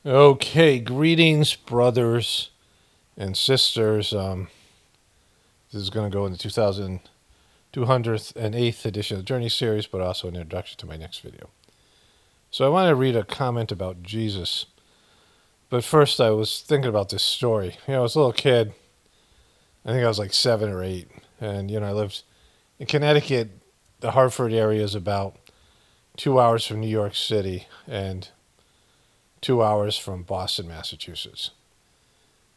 Okay, greetings, brothers and sisters. This is going to go in the 2208th edition of the Journey series, but also an introduction to my next video. So I want to read a comment about Jesus. But first, I was thinking about this story. I was a little kid. I think I was like 7 or 8. And, I lived in Connecticut. The Hartford area is about 2 hours from New York City and 2 hours from Boston, Massachusetts,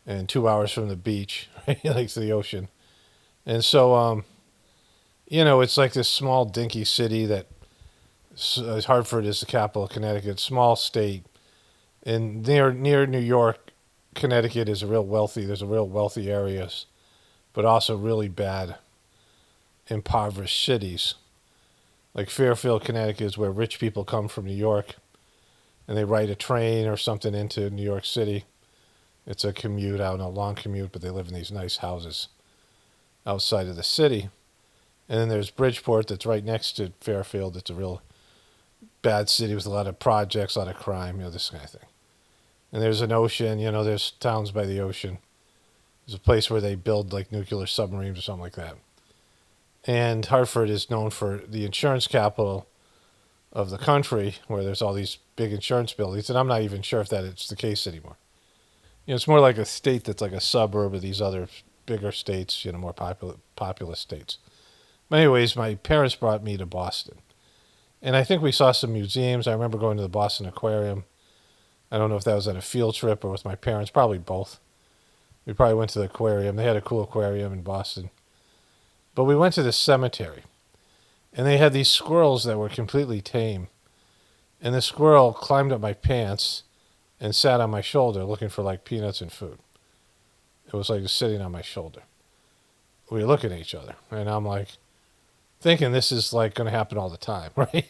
and 2 hours from the beach, right, like to the ocean. And so, it's like this small, dinky city that Hartford is the capital of Connecticut, small state, and near New York, Connecticut is there's a real wealthy areas, but also really bad, impoverished cities. Like Fairfield, Connecticut is where rich people come from New York, and they ride a train or something into New York City. It's a commute, I don't know, long commute, but they live in these nice houses outside of the city. And then there's Bridgeport that's right next to Fairfield. It's a real bad city with a lot of projects, a lot of crime, this kind of thing. And there's an ocean, there's towns by the ocean. There's a place where they build like nuclear submarines or something like that. And Hartford is known for the insurance capital of the country, where there's all these big insurance buildings. And I'm not even sure if that it's the case anymore. It's more like a state that's like a suburb of these other bigger states, more populous states. But anyways, my parents brought me to Boston. And I think we saw some museums. I remember going to the Boston Aquarium. I don't know if that was on a field trip or with my parents, probably both. We probably went to the aquarium. They had a cool aquarium in Boston. But we went to the cemetery. And they had these squirrels that were completely tame. And the squirrel climbed up my pants and sat on my shoulder looking for like peanuts and food. It was like sitting on my shoulder. We were looking at each other. And I'm like, thinking this is like going to happen all the time, right?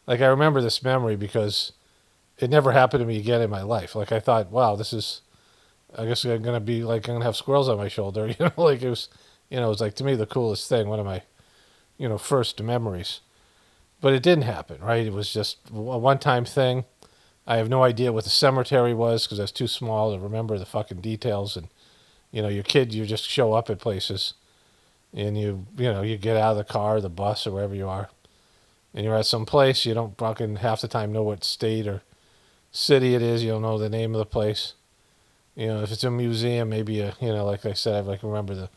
Like I remember this memory because it never happened to me again in my life. Like I thought, wow, I guess I'm going to be like, I'm going to have squirrels on my shoulder. Like it was, it was like to me the coolest thing, one of my, first memories. But it didn't happen, right? It was just a one-time thing. I have no idea what the cemetery was because I was too small to remember the fucking details. And, your kid, you just show up at places. And you get out of the car, the bus, or wherever you are, and you're at some place. You don't fucking half the time know what state or city it is. You don't know the name of the place. If it's a museum, maybe like I said, I like remember the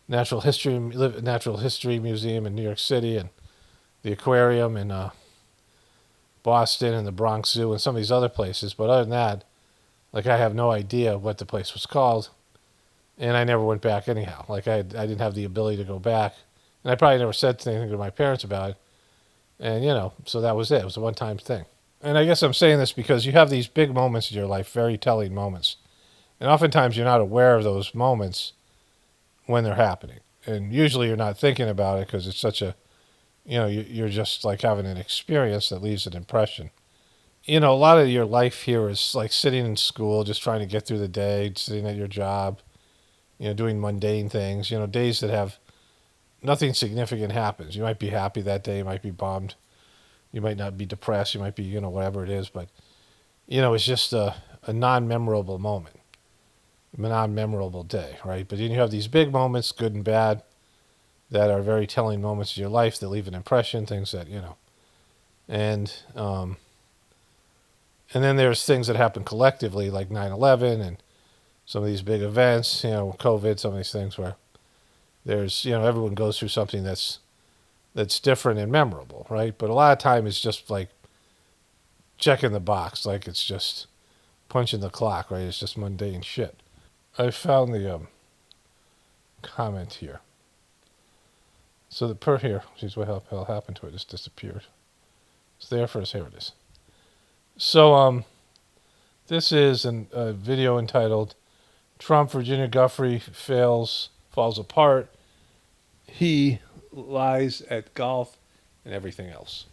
Natural History Museum in New York City and the aquarium in Boston and the Bronx Zoo and some of these other places. But other than that, like I have no idea what the place was called. And I never went back anyhow. Like I didn't have the ability to go back. And I probably never said anything to my parents about it. And, so that was it. It was a one-time thing. And I guess I'm saying this because you have these big moments in your life, very telling moments. And oftentimes you're not aware of those moments when they're happening. And usually you're not thinking about it because it's such a, you're just like having an experience that leaves an impression. A lot of your life here is like sitting in school, just trying to get through the day, sitting at your job, doing mundane things, days that have nothing significant happens. You might be happy that day, you might be bummed, you might not be depressed, you might be, whatever it is, but, it's just a non-memorable moment, a non-memorable day, right? But then you have these big moments, good and bad, that are very telling moments of your life that leave an impression, things that, and then there's things that happen collectively, like 9/11 and some of these big events, COVID, some of these things where there's, everyone goes through something that's different and memorable, right? But a lot of time it's just like checking the box, like it's just punching the clock, right? It's just mundane shit. I found the comment here. So here, geez, what the hell happened to it? It just disappeared. It's there first. Here it is. So this is a video entitled Trump, Virginia Giuffre falls apart. He lies at golf and everything else.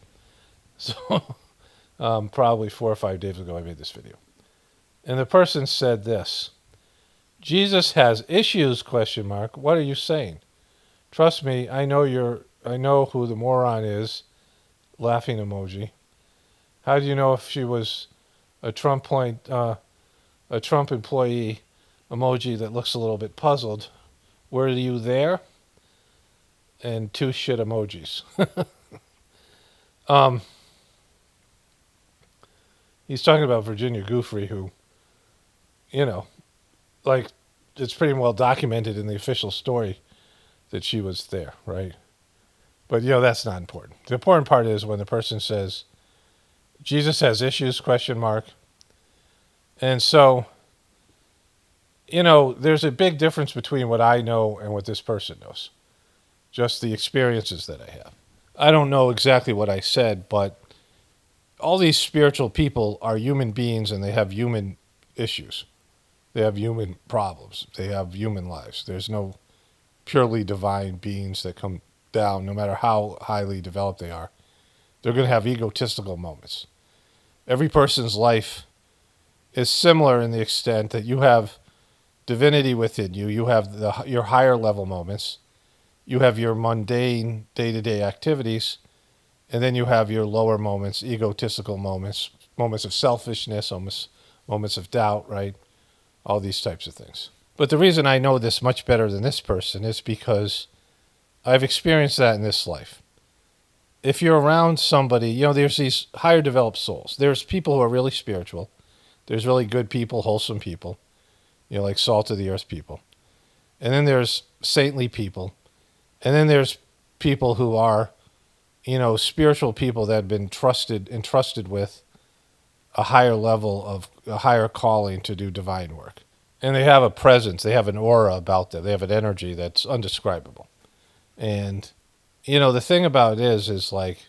So probably 4 or 5 days ago I made this video. And the person said this: Jesus has issues, ? What are you saying? Trust me, I know who the moron is. Laughing emoji. How do you know if she was a Trump a Trump employee emoji that looks a little bit puzzled. Were you there? And two shit emojis. um, he's talking about Virginia Giuffre, who, you know, like, it's pretty well documented in the official story that she was there, right? But, that's not important. The important part is when the person says, Jesus has issues, question mark. And so, there's a big difference between what I know and what this person knows. Just the experiences that I have. I don't know exactly what I said, but all these spiritual people are human beings and they have human issues. They have human problems. They have human lives. There's no purely divine beings that come down, no matter how highly developed they are. They're going to have egotistical moments. Every person's life is similar in the extent that you have divinity within you. You have your higher level moments. You have your mundane day-to-day activities. And then you have your lower moments, egotistical moments, moments of selfishness, moments of doubt, right? All these types of things. But the reason I know this much better than this person is because I've experienced that in this life. If you're around somebody, there's these higher developed souls. There's people who are really spiritual. There's really good people, wholesome people, like salt of the earth people. And then there's saintly people. And then there's people who are, spiritual people that have been entrusted with a higher level of a higher calling to do divine work. And they have a presence, they have an aura about them, they have an energy that's undescribable. And, the thing about it is like,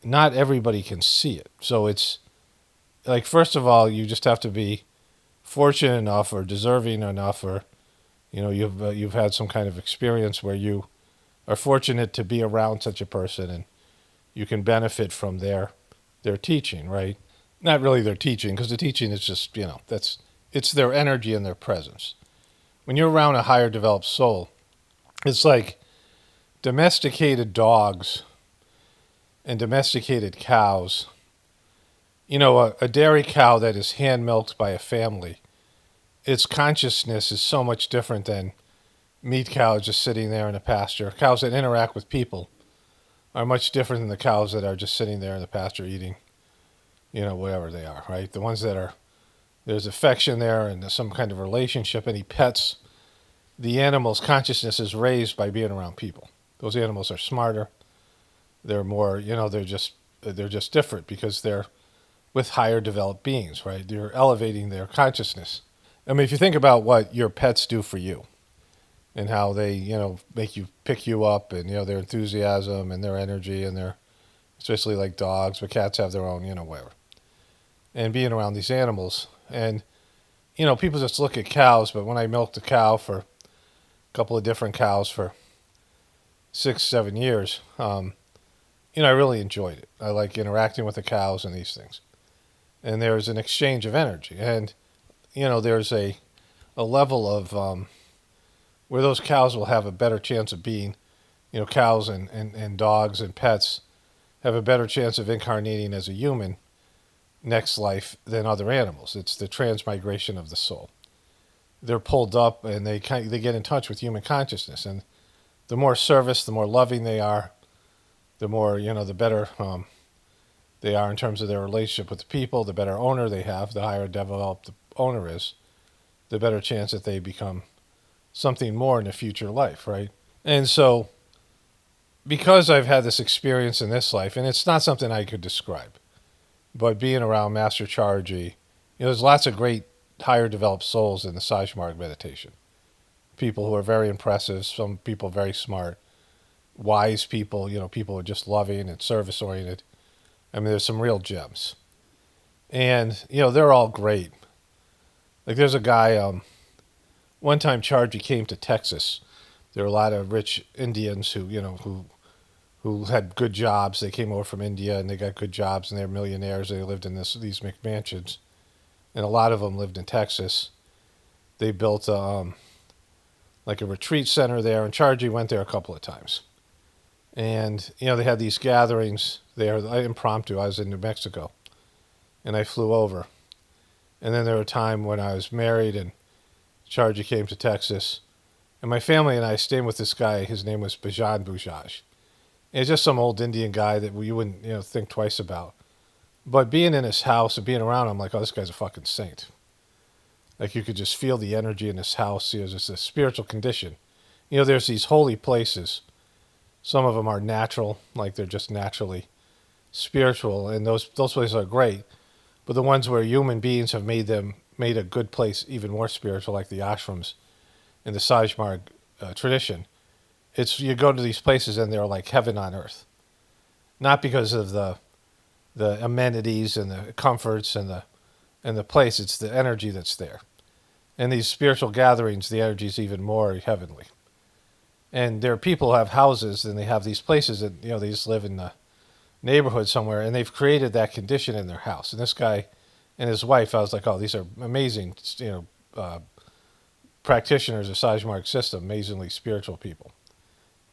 not everybody can see it. So it's like, first of all, you just have to be fortunate enough or deserving enough, or, you've had some kind of experience where you are fortunate to be around such a person and you can benefit from their teaching, right? Not really their teaching, because the teaching is just, it's their energy and their presence. When you're around a higher developed soul, it's like domesticated dogs and domesticated cows. A dairy cow that is hand milked by a family, its consciousness is so much different than meat cows just sitting there in a pasture. Cows that interact with people are much different than the cows that are just sitting there in the pasture eating, whatever they are, right? The ones that there's affection there and there's some kind of relationship. Any pets, the animal's consciousness is raised by being around people. Those animals are smarter. They're more, they're just different because they're with higher developed beings, right? They're elevating their consciousness. I mean, if you think about what your pets do for you, and how they, pick you up, and, their enthusiasm and their energy, and their, especially like dogs, but cats have their own, whatever. And being around these animals. And, people just look at cows, but when I milked a cow for a couple of different cows for 6-7 years, I really enjoyed it. I like interacting with the cows and these things. And there's an exchange of energy. And, there's a level of, where those cows will have a better chance of being, cows and dogs and pets have a better chance of incarnating as a human next life than other animals. It's the transmigration of the soul. They're pulled up and they get in touch with human consciousness. And the more service, the more loving they are, the more, the better they are in terms of their relationship with the people, the better owner they have, the higher developed the owner is, the better chance that they become something more in the future life, right? And so, because I've had this experience in this life, and it's not something I could describe, but being around Master Charji, there's lots of great higher developed souls in the Sajmarg meditation. People who are very impressive, some people very smart, wise people, people who are just loving and service oriented. I mean, there's some real gems. And, they're all great. Like there's a guy, one time Charji came to Texas. There were a lot of rich Indians who had good jobs. They came over from India and they got good jobs and they're millionaires. They lived in these McMansions. And a lot of them lived in Texas. They built like a retreat center there, and Charji went there a couple of times. And, they had these gatherings there, impromptu. I was in New Mexico. and I flew over. And then there was a time when I was married and Chargy came to Texas. And my family and I stayed with this guy. His name was Bajan Bujaj. And he's just some old Indian guy that you wouldn't think twice about. But being in his house and being around him, I'm like, oh, this guy's a fucking saint. Like you could just feel the energy in his house. It was just a spiritual condition. There's these holy places. Some of them are natural, like they're just naturally spiritual, and those places are great. But the ones where human beings have made a good place even more spiritual, like the ashrams in the Sajmarg tradition, you go to these places and they're like heaven on earth. Not because of the amenities and the comforts and the place, it's the energy that's there. And these spiritual gatherings, the energy is even more heavenly. And there are people who have houses and they have these places that, they just live in the neighborhood somewhere and they've created that condition in their house. And this guy and his wife, I was like, oh, these are amazing, practitioners of Sajmarg system, amazingly spiritual people.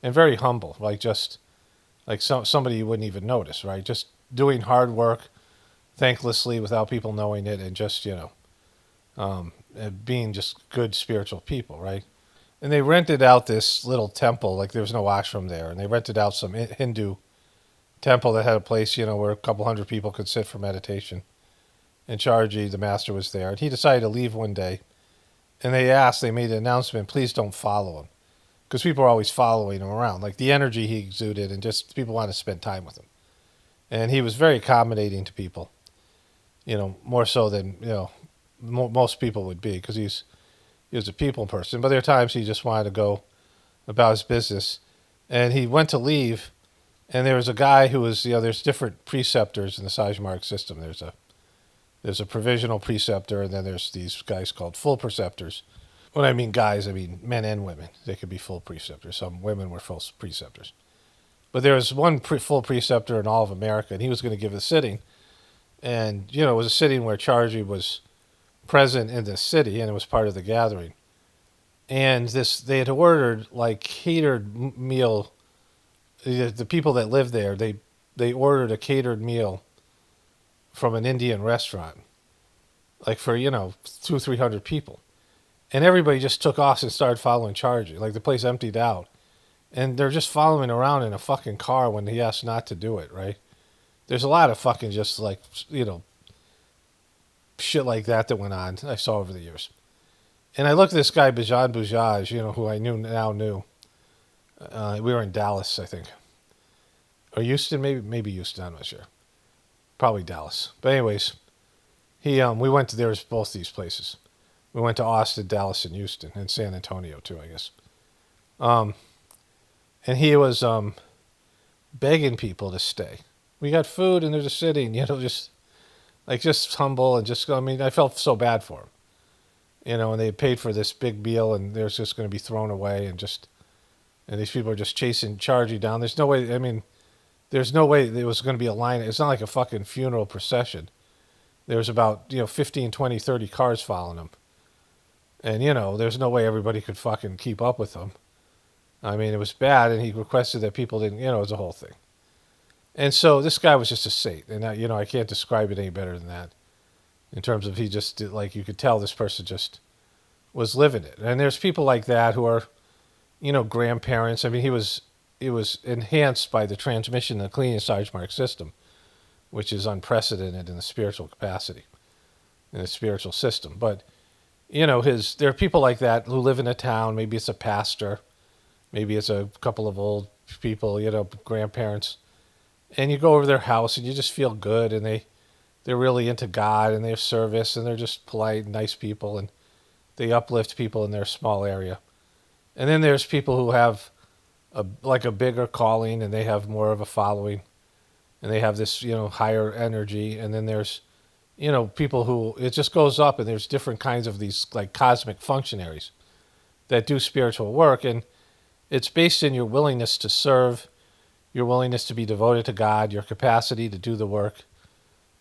And very humble, like just like somebody you wouldn't even notice, right? Just doing hard work thanklessly without people knowing it and just, being just good spiritual people, right? And they rented out this little temple, like there was no ashram there, and they rented out some Hindu temple that had a place, where a couple hundred people could sit for meditation. And Chargy, the master, was there, and he decided to leave one day. And they made an announcement, please don't follow him. Because people are always following him around, like the energy he exuded, and just people want to spend time with him. And he was very accommodating to people, more so than, most people would be, because he was a people person. But there are times he just wanted to go about his business. And he went to leave, and there was a guy who was, there's different preceptors in the Sajmarg system. There's a provisional preceptor, and then there's these guys called full preceptors. When I mean guys, I mean men and women. They could be full preceptors. Some women were full preceptors. But there was one full preceptor in all of America, and he was going to give a sitting. And, it was a sitting where Chargy was present in the city, and it was part of the gathering. And they had ordered, like, catered meal. The people that lived there, they ordered a catered meal from an Indian restaurant, like for, 200-300 people. And everybody just took off and started following Chargy. Like the place emptied out. And they're just following around in a fucking car when he asked not to do it, right? There's a lot of fucking just like, shit like that went on I saw over the years. And I looked at this guy, Bajan Bujaj, who I knew. We were in Dallas, I think. Or Houston, maybe Houston, I'm not sure. Probably Dallas. But anyways, we went to, there's both these places. We went to Austin, Dallas, and Houston, and San Antonio too, I guess. And he was begging people to stay. We got food and there's a sitting, just humble and just, I felt so bad for him. And they paid for this big meal and there's just going to be thrown away and these people are just chasing Chargy down. There's no way there was going to be a line. It's not like a fucking funeral procession. There was about, 15, 20, 30 cars following him. And, there's no way everybody could fucking keep up with him. It was bad, and he requested that people didn't, it was a whole thing. And so this guy was just a saint, and, I can't describe it any better than that in terms of he just, you could tell this person just was living it. And there's people like that who are, grandparents. He was enhanced by the transmission of the clean Sajmarg system, which is unprecedented in the spiritual capacity, in the spiritual system. But, there are people like that who live in a town. Maybe it's a pastor. Maybe it's a couple of old people, grandparents. And you go over their house and you just feel good. And they're really into God and they have service and they're just polite, nice people. And they uplift people in their small area. And then there's people who have a bigger calling and they have more of a following. And they have this, higher energy. And then there's, people who, it just goes up and there's different kinds of these like cosmic functionaries that do spiritual work. And it's based in your willingness to serve, your willingness to be devoted to God, your capacity to do the work,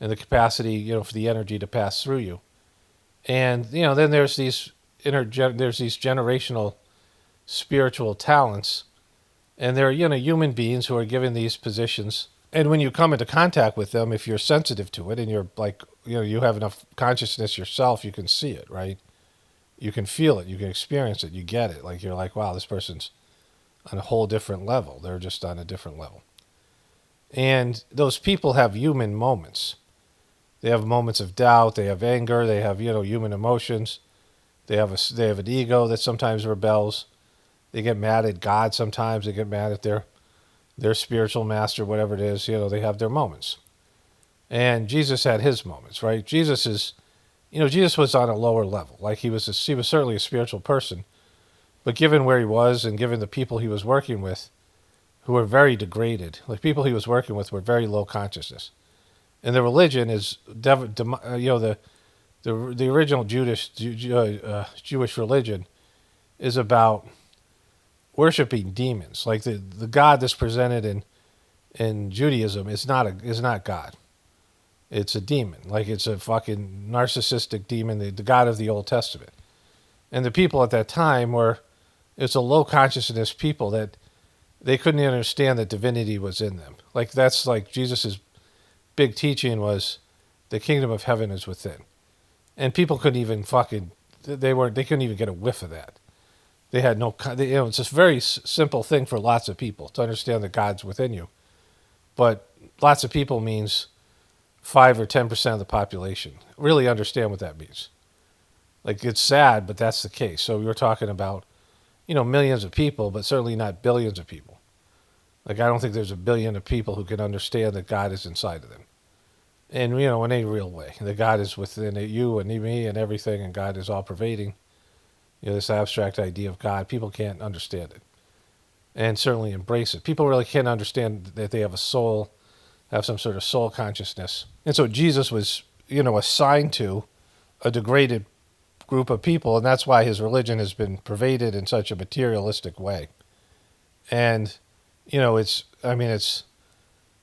and the capacity, for the energy to pass through you. And, then there's these generational spiritual talents. And they're, human beings who are given these positions. And when you come into contact with them, if you're sensitive to it and you're like you have enough consciousness yourself, you can see it, right? You can feel it, you can experience it, you get it. Like you're like, wow, this person's on a whole different level. They're just on a different level. And those people have human moments. They have moments of doubt. They have anger. They have human emotions. They have an ego that sometimes rebels. They get mad at God sometimes. They get mad at their spiritual master, whatever it is. They have their moments. And Jesus had his moments, right? Jesus was on a lower level. Like he was certainly a spiritual person, but given where he was and given the people he was working with, who were very degraded, like people he was working with were very low consciousness, and the religion is the original Jewish religion is about worshiping demons. Like the God that's presented in Judaism is not God. It's a demon. Like it's a fucking narcissistic demon, the God of the Old Testament. And the people at that time it's a low consciousness people that they couldn't understand that divinity was in them. Like that's like Jesus's big teaching was the kingdom of heaven is within. And people couldn't even they couldn't even get a whiff of that. They had it's a very simple thing for lots of people to understand that God's within you. But lots of people means 5 or 10% of the population really understand what that means. Like it's sad, but that's the case. So we were talking about, millions of people, but certainly not billions of people. Like I don't think there's a billion of people who can understand that God is inside of them. And, in a real way. That God is within you and me and everything, and God is all pervading. This abstract idea of God, people can't understand it. And certainly embrace it. People really can't understand that they have a soul, have some sort of soul consciousness. And so Jesus was, assigned to a degraded group of people, and that's why his religion has been pervaded in such a materialistic way. And,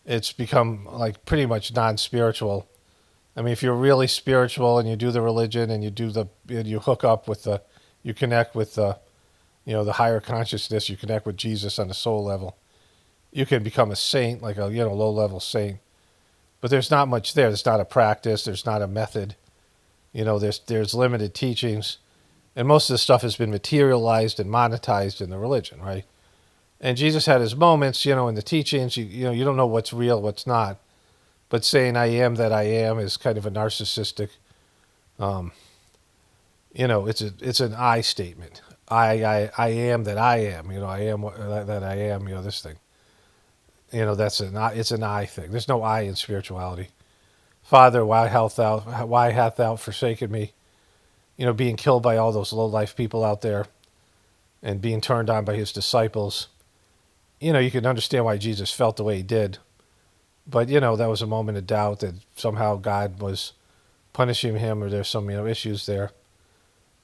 it's become like pretty much non-spiritual. I mean, if you're really spiritual and you do the religion and you hook up with you connect with the higher consciousness, you connect with Jesus on the soul level, you can become a saint, like a, low-level saint. But there's not much there. There's not a practice. There's not a method. There's limited teachings. And most of the stuff has been materialized and monetized in the religion, right? And Jesus had his moments, in the teachings. You don't know what's real, what's not. But saying "I am that I am" is kind of a narcissistic. It's an I statement. I am that I am. I am that I am. This thing. It's an I thing. There's no I in spirituality. Father, why hath thou forsaken me? Being killed by all those low life people out there, and being turned on by his disciples. You can understand why Jesus felt the way he did. But, that was a moment of doubt that somehow God was punishing him or there's some, issues there.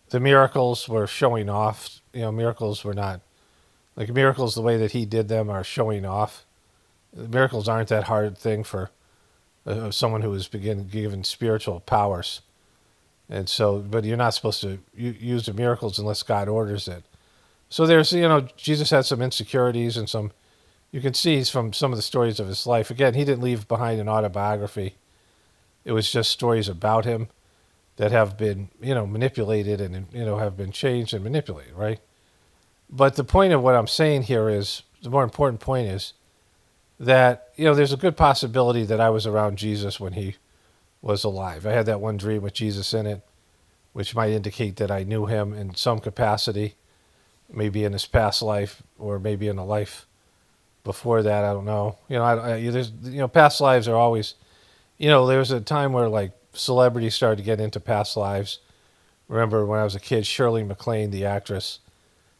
The miracles were showing off. Miracles were not, like miracles the way that he did them are showing off. Miracles aren't that hard thing for someone who is given spiritual powers. And so, but you're not supposed to use the miracles unless God orders it. So there's, Jesus had some insecurities and you can see from some of the stories of his life. Again, he didn't leave behind an autobiography. It was just stories about him that have been, manipulated and, have been changed and manipulated, right? But the point of what I'm saying here is, the more important point is that, there's a good possibility that I was around Jesus when he was alive. I had that one dream with Jesus in it, which might indicate that I knew him in some capacity, maybe in his past life or maybe in a life before that. I don't know. Past lives are always, there was a time where like celebrities started to get into past lives. Remember when I was a kid, Shirley MacLaine, the actress,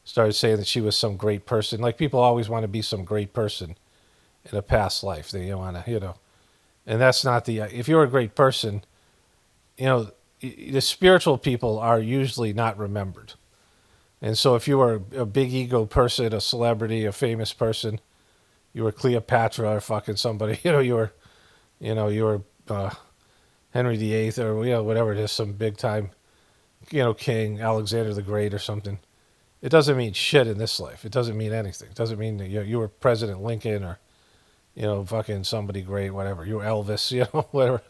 started saying that she was some great person. Like people always want to be some great person in a past life. They want to, and that's not if you're a great person, the spiritual people are usually not remembered. And so if you were a big ego person, a celebrity, a famous person, you were Cleopatra or fucking somebody, you were Henry VIII or, whatever it is, some big time, king, Alexander the Great or something. It doesn't mean shit in this life. It doesn't mean anything. It doesn't mean that you were President Lincoln or, fucking somebody great, whatever. You were Elvis, whatever.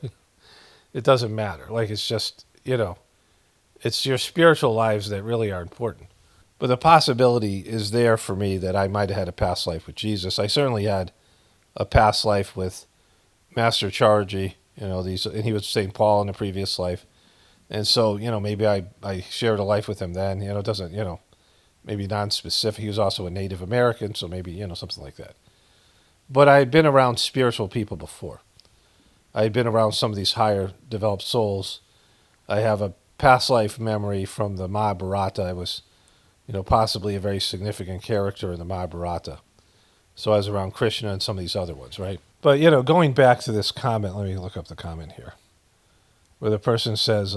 it doesn't matter. Like, it's just, it's your spiritual lives that really are important. But the possibility is there for me that I might have had a past life with Jesus. I certainly had a past life with Master Chargy, and he was St. Paul in a previous life. And so, maybe I shared a life with him then. It doesn't, maybe non-specific. He was also a Native American, so maybe, something like that. But I had been around spiritual people before. I had been around some of these higher developed souls. I have a past life memory from the Mahabharata. I was, possibly a very significant character in the Mahabharata. So I was around Krishna and some of these other ones, right? But, going back to this comment, let me look up the comment here, where the person says,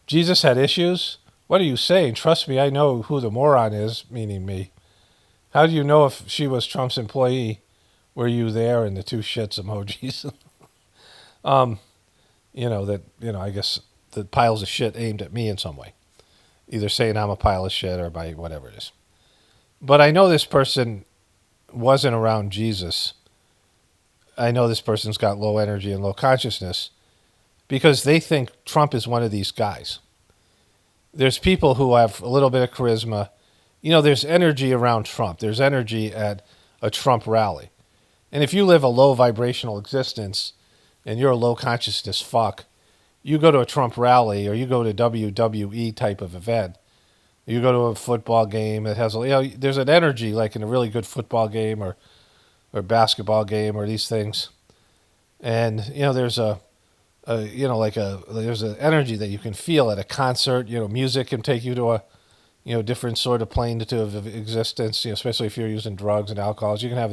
Jesus had issues? What are you saying? Trust me, I know who the moron is, meaning me. How do you know if she was Trump's employee? Were you there? And the two shits emojis. I guess the piles of shit aimed at me in some way. Either saying I'm a pile of shit or by whatever it is. But I know this person wasn't around Jesus. I know this person's got low energy and low consciousness because they think Trump is one of these guys. There's people who have a little bit of charisma. There's energy around Trump. There's energy at a Trump rally. And if you live a low vibrational existence and you're a low consciousness fuck, you go to a Trump rally or you go to WWE type of event, you go to a football game that has, there's an energy like in a really good football game or basketball game or these things. And, there's there's an energy that you can feel at a concert. Music can take you to a, different sort of plane of existence, especially if you're using drugs and alcohols. You can have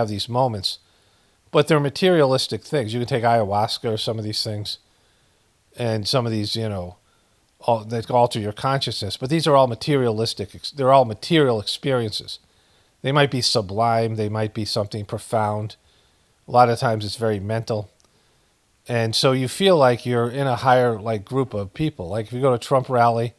these moments. But they're materialistic things. You can take ayahuasca or some of these things. And some of these, that alter your consciousness. But these are all materialistic. They're all material experiences. They might be sublime. They might be something profound. A lot of times it's very mental. And so you feel like you're in a higher group of people. Like if you go to a Trump rally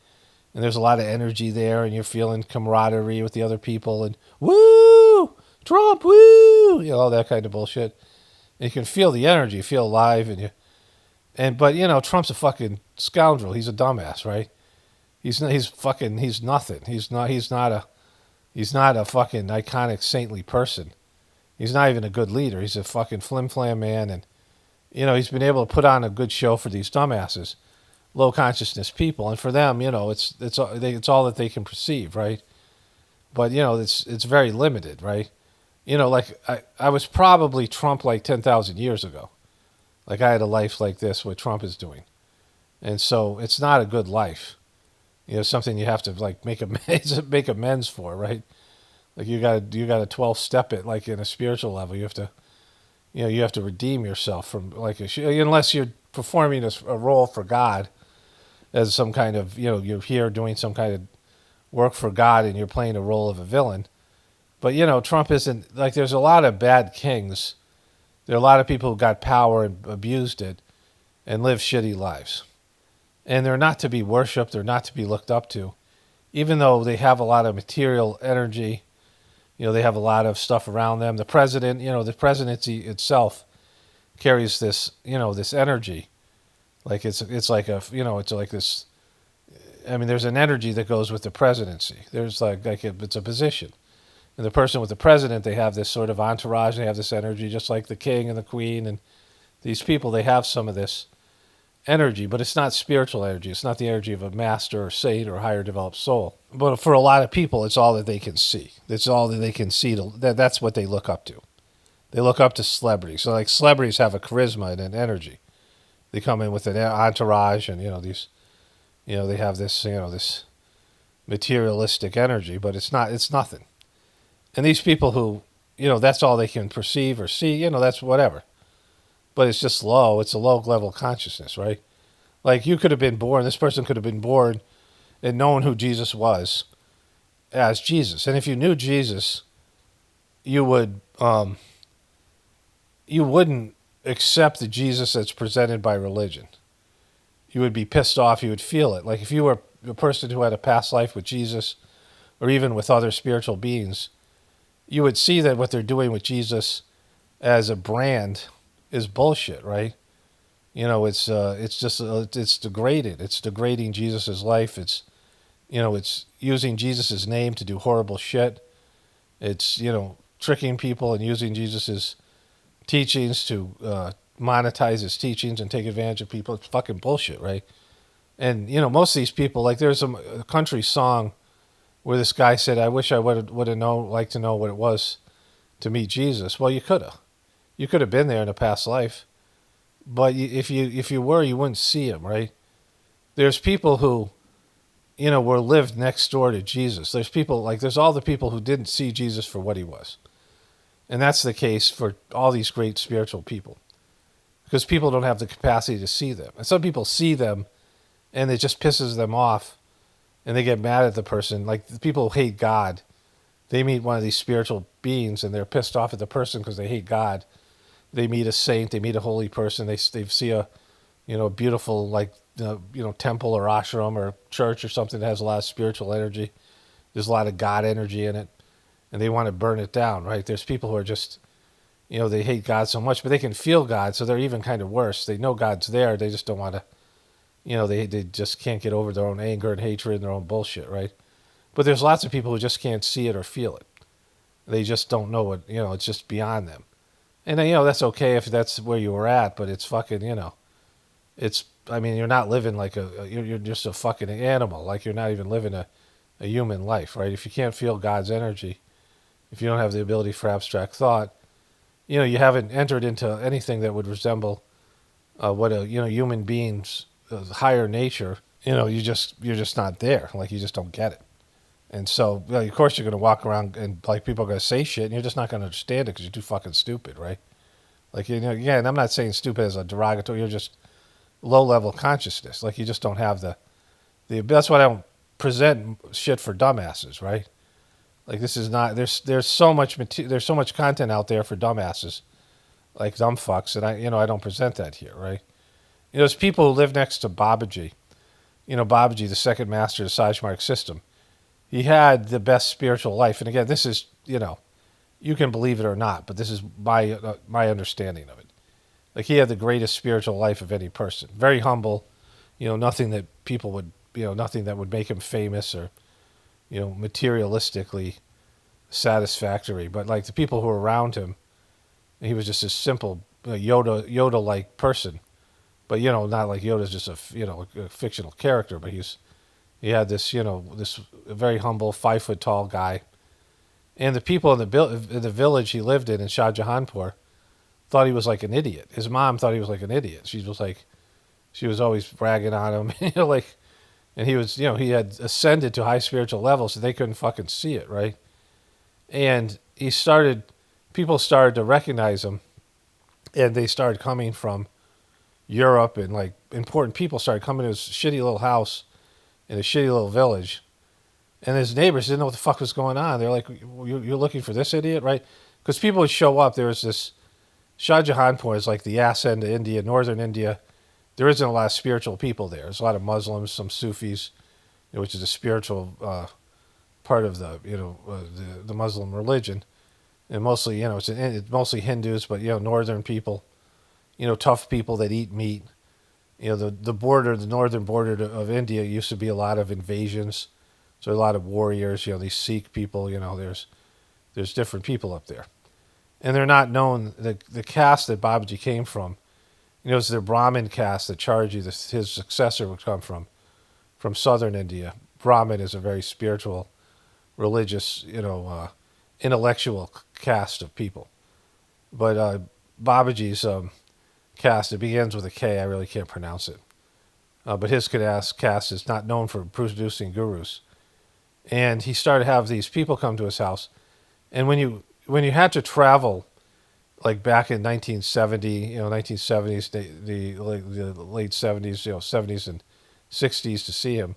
and there's a lot of energy there and you're feeling camaraderie with the other people and woo, Trump, woo, all that kind of bullshit. And you can feel the energy, you feel alive, but Trump's a fucking scoundrel. He's a dumbass, right? He's nothing. He's not a fucking iconic saintly person. He's not even a good leader. He's a fucking flim-flam man, and he's been able to put on a good show for these dumbasses, low consciousness people, and for them, it's all that they can perceive, right? But it's very limited, right? I was probably Trump 10,000 years ago. Like I had a life like this, what Trump is doing, and so it's not a good life. Something you have to make amends for, right? Like you got to 12-step it, like in a spiritual level. You have to, you have to redeem yourself from unless you're performing a role for God, as some kind of you're here doing some kind of work for God and you're playing a role of a villain. But Trump isn't there's a lot of bad kings. There are a lot of people who got power and abused it and lived shitty lives. And they're not to be worshipped, they're not to be looked up to. Even though they have a lot of material energy, they have a lot of stuff around them. The president, the presidency itself carries this, this energy. Like it's like this. I mean, there's an energy that goes with the presidency. There's it's a position. And the person with the president, they have this sort of entourage. They have this energy, just like the king and the queen. And these people, they have some of this energy, but it's not spiritual energy. It's not the energy of a master or saint or a higher developed soul. But for a lot of people, it's all that they can see. It's all that they can see. That's what they look up to. They look up to celebrities. So celebrities have a charisma and an energy. They come in with an entourage and, they have this, this materialistic energy, but it's nothing. And these people who, that's all they can perceive or see, that's whatever. But it's just low. It's a low level consciousness, right? Like you could have been born, this person could have been born and known who Jesus was as Jesus. And if you knew Jesus, you wouldn't accept the Jesus that's presented by religion. You would be pissed off. You would feel it. Like if you were a person who had a past life with Jesus or even with other spiritual beings, you would see that what they're doing with Jesus as a brand is bullshit, right? It's degraded. It's degrading Jesus' life. It's using Jesus' name to do horrible shit. It's tricking people and using Jesus' teachings to monetize his teachings and take advantage of people. It's fucking bullshit, right? And most of these people, like there's a country song where this guy said, "I wish I would have liked to know what it was to meet Jesus." Well, you could have been there in a past life, but if you were, you wouldn't see him, right? There's people who were lived next door to Jesus. There's all the people who didn't see Jesus for what he was, and that's the case for all these great spiritual people, because people don't have the capacity to see them, and some people see them, and it just pisses them off, and they get mad at the person. Like the people who hate God, they meet one of these spiritual beings, and they're pissed off at the person because they hate God. They meet a saint, they meet a holy person, they see a beautiful temple or ashram or church or something that has a lot of spiritual energy. There's a lot of God energy in it, and they want to burn it down, right? There's people who are just they hate God so much, but they can feel God, so they're even kind of worse. They know God's there, they just don't want to. They just can't get over their own anger and hatred and their own bullshit, right? But there's lots of people who just can't see it or feel it. They just don't know it. It's just beyond them. And that's okay if that's where you were at, but it's fucking it's. I mean, you're not living like you're just a fucking animal. Like you're not even living a human life, right? If you can't feel God's energy, if you don't have the ability for abstract thought, you haven't entered into anything that would resemble what a human being's higher nature. You're just not there. Like you just don't get it. And so, of course, you're going to walk around and like people are going to say shit, and you're just not going to understand it because you're too fucking stupid, right? Like again, I'm not saying stupid as a derogatory. You're just low level consciousness. Like you just don't have the. That's why I don't present shit for dumbasses, right? Like this is not. There's so much there's so much content out there for dumbasses, like dumb fucks, and I don't present that here, right? There's people who live next to Babaji. Babaji, the second master of the Sajmark system. He had the best spiritual life, and again, this is you can believe it or not, but this is my understanding of it. Like he had the greatest spiritual life of any person. Very humble, nothing that people would, nothing that would make him famous or, materialistically satisfactory. But like the people who were around him, he was just a simple Yoda-like person. But not like Yoda's just a fictional character, but he had this this very humble 5 foot tall guy, and the people in the village he lived in Shah Jahanpur thought he was like an idiot. His mom thought he was like an idiot. She was always bragging on him, and he was, he had ascended to high spiritual levels, so they couldn't fucking see it, right? And people started to recognize him, and they started coming from Europe, and like important people started coming to his shitty little house in a shitty little village. And his neighbors didn't know what the fuck was going on. They're like, you're looking for this idiot, right? Because people would show up. There was this Shah Jahanpur is like the ass end of India, northern India. There isn't a lot of spiritual people there. There's a lot of Muslims, some Sufis, which is a spiritual part of the Muslim religion, and mostly it's mostly Hindus, but northern people, tough people that eat meat. The northern border of India used to be a lot of invasions, so a lot of warriors. These Sikh people. There's different people up there. And they're not known. The caste that Babaji came from, it's the Brahmin caste that Charji, his successor, would come from southern India. Brahmin is a very spiritual, religious, intellectual caste of people. But Babaji's caste, it begins with a K. I really can't pronounce it. But his caste is not known for producing gurus. And he started to have these people come to his house. And when you had to travel, like back in 1970, 1970s, the late 70s, 70s and 60s to see him,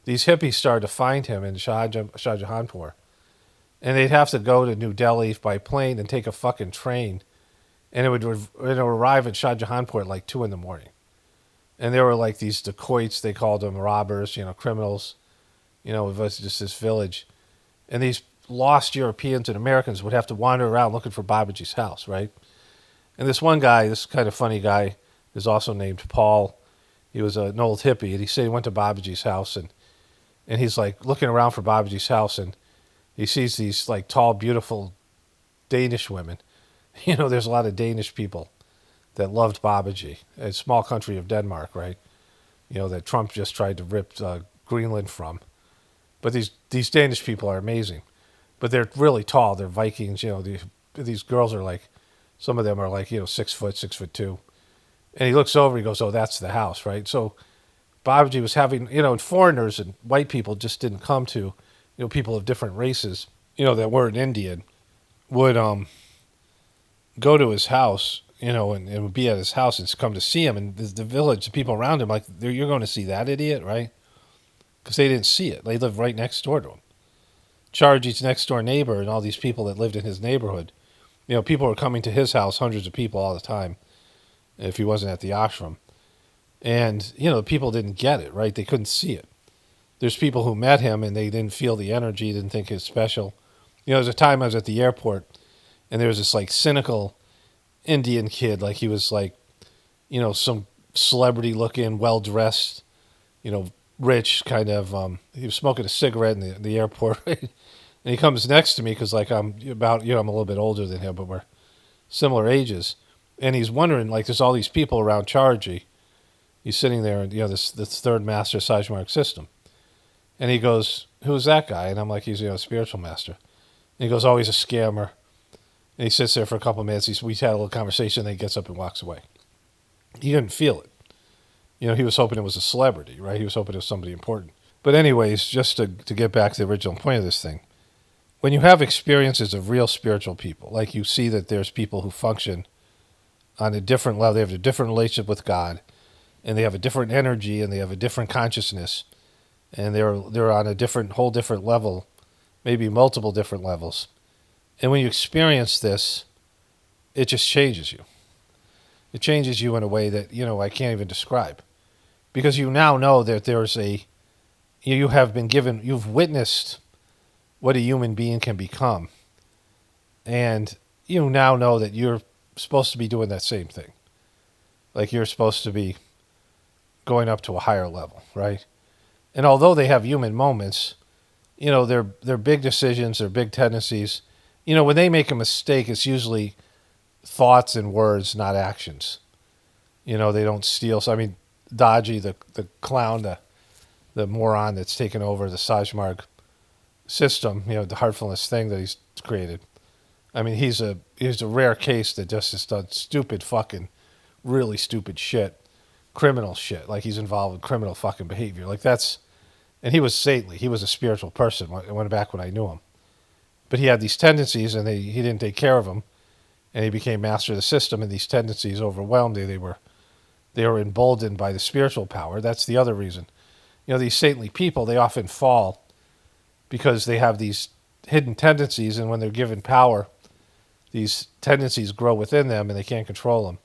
these hippies started to find him in Shah Jahanpur. And they'd have to go to New Delhi by plane and take a fucking train. And it would arrive at Shah Jahanpur at like 2 a.m. And there were like these dacoits, they called them robbers, criminals, it was just this village. And these lost Europeans and Americans would have to wander around looking for Babaji's house, right? And this one guy, this kind of funny guy, is also named Paul. He was an old hippie, and he said he went to Babaji's house, and he's like looking around for Babaji's house, and he sees these like tall, beautiful Danish women. There's a lot of Danish people that loved Babaji, a small country of Denmark, right? That Trump just tried to rip Greenland from. But these Danish people are amazing. But they're really tall. They're Vikings. These girls are like, some of them are like, 6 foot, 6'2". And he looks over, he goes, oh, that's the house, right? So Babaji was having, and foreigners and white people just didn't come to, people of different races, that weren't Indian, would go to his house, and would be at his house and come to see him. And the village, the people around him, like, you're going to see that idiot, right? Because they didn't see it. They lived right next door to him. Charji's next door neighbor and all these people that lived in his neighborhood, people were coming to his house, hundreds of people all the time, if he wasn't at the ashram. And, the people didn't get it, right? They couldn't see it. There's people who met him and they didn't feel the energy, didn't think it was special. There was a time I was at the airport and there was this like cynical Indian kid, like he was like, some celebrity looking, well dressed, rich kind of. He was smoking a cigarette in the airport, right? And he comes next to me because like I'm about, I'm a little bit older than him, but we're similar ages. And he's wondering, like, there's all these people around Charji. He's sitting there, and this third master Sajmark system. And he goes, who's that guy? And I'm like, he's a spiritual master. And he goes, oh, he's a scammer. And he sits there for a couple of minutes. We had a little conversation. Then he gets up and walks away. He didn't feel it. He was hoping it was a celebrity, right? He was hoping it was somebody important. But anyways, just to get back to the original point of this thing, when you have experiences of real spiritual people, like you see that there's people who function on a different level, they have a different relationship with God, and they have a different energy, and they have a different consciousness, and they're on a whole different level, maybe multiple different levels. And when you experience this, it just changes you. It changes you in a way that, I can't even describe. Because you now know that you've witnessed what a human being can become. And you now know that you're supposed to be doing that same thing. Like you're supposed to be going up to a higher level, right? And although they have human moments, they're big decisions, they're big tendencies. When they make a mistake, it's usually thoughts and words, not actions. They don't steal. So, Daji, the clown, the moron that's taken over the Sajmark system, the heartfulness thing that he's created. He's a rare case that just has done stupid fucking, really stupid shit, criminal shit. Like he's involved in criminal fucking behavior. Like and he was saintly. He was a spiritual person. I went back when I knew him. But he had these tendencies and he didn't take care of them. And he became master of the system, and these tendencies overwhelmed him. They were emboldened by the spiritual power. That's the other reason. These saintly people, they often fall because they have these hidden tendencies, and when they're given power, these tendencies grow within them and they can't control them.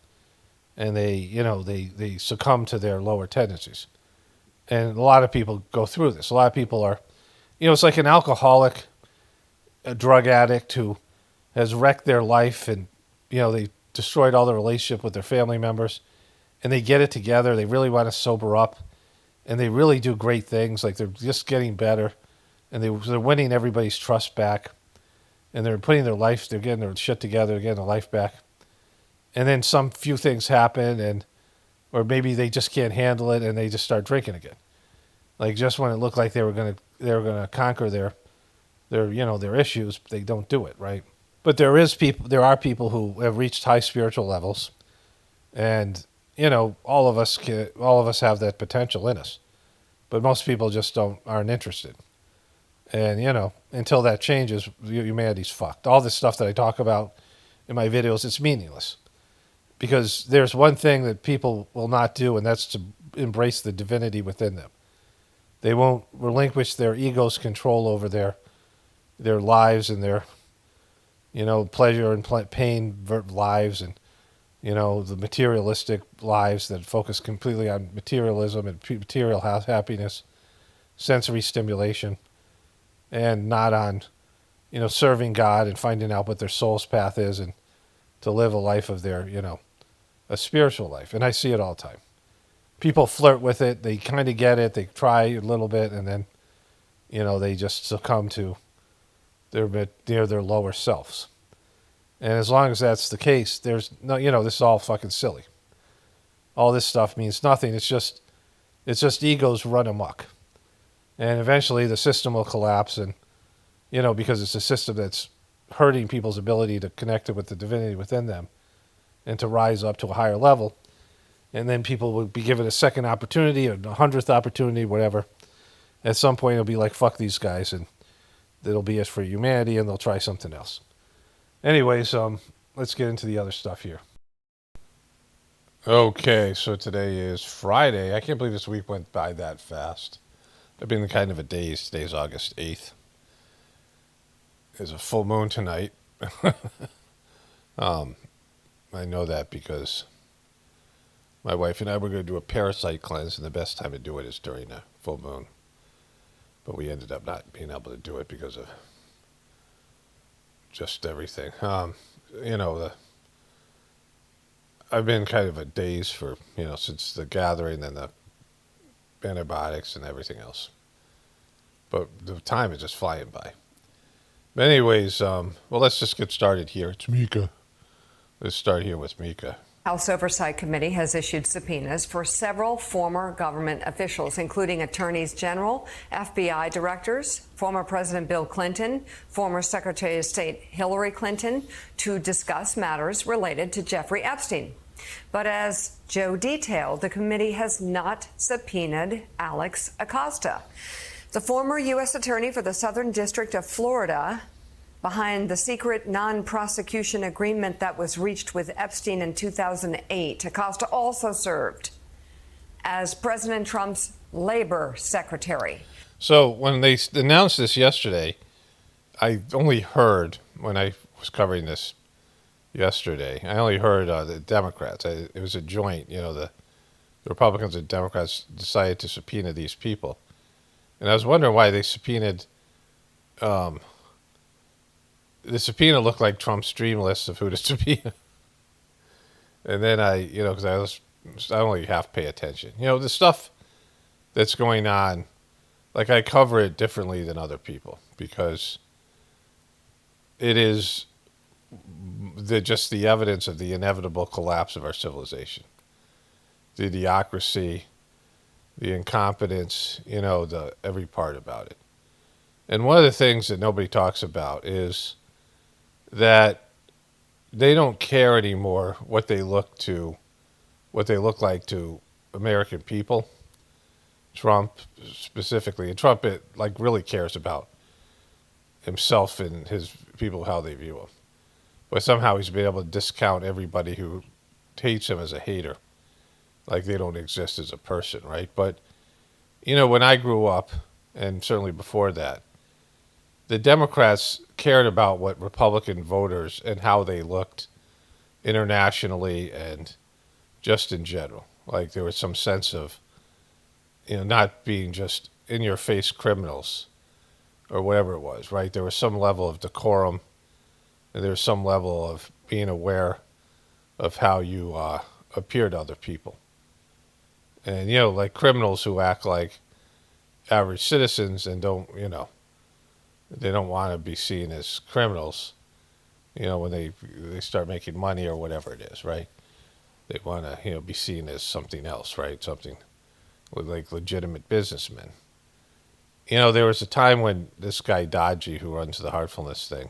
And they succumb to their lower tendencies. And a lot of people go through this. A lot of people are, it's like an alcoholic, a drug addict who has wrecked their life, and they destroyed all the relationship with their family members, and they get it together. They really want to sober up, and they really do great things. Like they're just getting better, and they're winning everybody's trust back, and they're putting they're getting their shit together, they're getting their life back. And then some few things happen, or maybe they just can't handle it, and they just start drinking again. Like just when it looked like they were gonna conquer their issues, they don't do it, right? But there are people who have reached high spiritual levels, and all of us have that potential in us, but most people just aren't interested. And until that changes, humanity's fucked. All this stuff that I talk about in my videos, it's meaningless, because there's one thing that people will not do, and that's to embrace the divinity within them. They won't relinquish their ego's control over their lives and their pleasure and pain lives, and the materialistic lives that focus completely on materialism and material happiness, sensory stimulation, and not on serving God and finding out what their soul's path is, and to live a life of their a spiritual life. And I see it all the time. People flirt with it. They kind of get it. They try a little bit, and then, they just succumb to their bit near their lower selves. And as long as that's the case, there's no, this is all fucking silly. All this stuff means nothing. It's just egos run amok. And eventually the system will collapse, and, because it's a system that's hurting people's ability to connect with the divinity within them and to rise up to a higher level. And then people will be given a second opportunity, or a 100th opportunity, whatever. At some point, it'll be like, fuck these guys, and it'll be it for humanity, and they'll try something else. Anyways, let's get into the other stuff here. Okay, so today is Friday. I can't believe this week went by that fast. I've been in kind of a daze. Today's August 8th. There's a full moon tonight. I know that because my wife and I were going to do a parasite cleanse, and the best time to do it is during a full moon. But we ended up not being able to do it because of just everything. I've been kind of a daze for, since the gathering and the antibiotics and everything else. But the time is just flying by. But anyways, let's just get started here. It's Mika. Let's start here with Mika. House Oversight Committee has issued subpoenas for several former government officials, including attorneys general, FBI directors, former President Bill Clinton, former Secretary of State Hillary Clinton, to discuss matters related to Jeffrey Epstein. But as Joe detailed, the committee has not subpoenaed Alex Acosta, the former U.S. attorney for the Southern District of Florida, behind the secret non-prosecution agreement that was reached with Epstein in 2008. Acosta also served as President Trump's labor secretary. So when they announced this yesterday, I only heard, when I was covering this yesterday, I only heard the Democrats. It was a joint, the Republicans and Democrats decided to subpoena these people. And I was wondering why they subpoenaed... the subpoena looked like Trump's dream list of who to subpoena. And then because I only half pay attention. The stuff that's going on, like I cover it differently than other people because it is just the evidence of the inevitable collapse of our civilization. The idiocracy, the incompetence, every part about it. And one of the things that nobody talks about is that they don't care anymore what they look like to American people. Trump specifically, and Trump really cares about himself and his people, how they view him. But somehow he's been able to discount everybody who hates him as a hater, like they don't exist as a person, right? But when I grew up, and certainly before that, the Democrats cared about what Republican voters and how they looked internationally and just in general. Like there was some sense of, not being just in-your-face criminals or whatever it was, right? There was some level of decorum, and there was some level of being aware of how you appear to other people. And, like criminals who act like average citizens and don't, they don't want to be seen as criminals, when they start making money or whatever it is, right? They want to, be seen as something else, right? Something like legitimate businessmen. There was a time when this guy Dodgy, who runs the Heartfulness thing,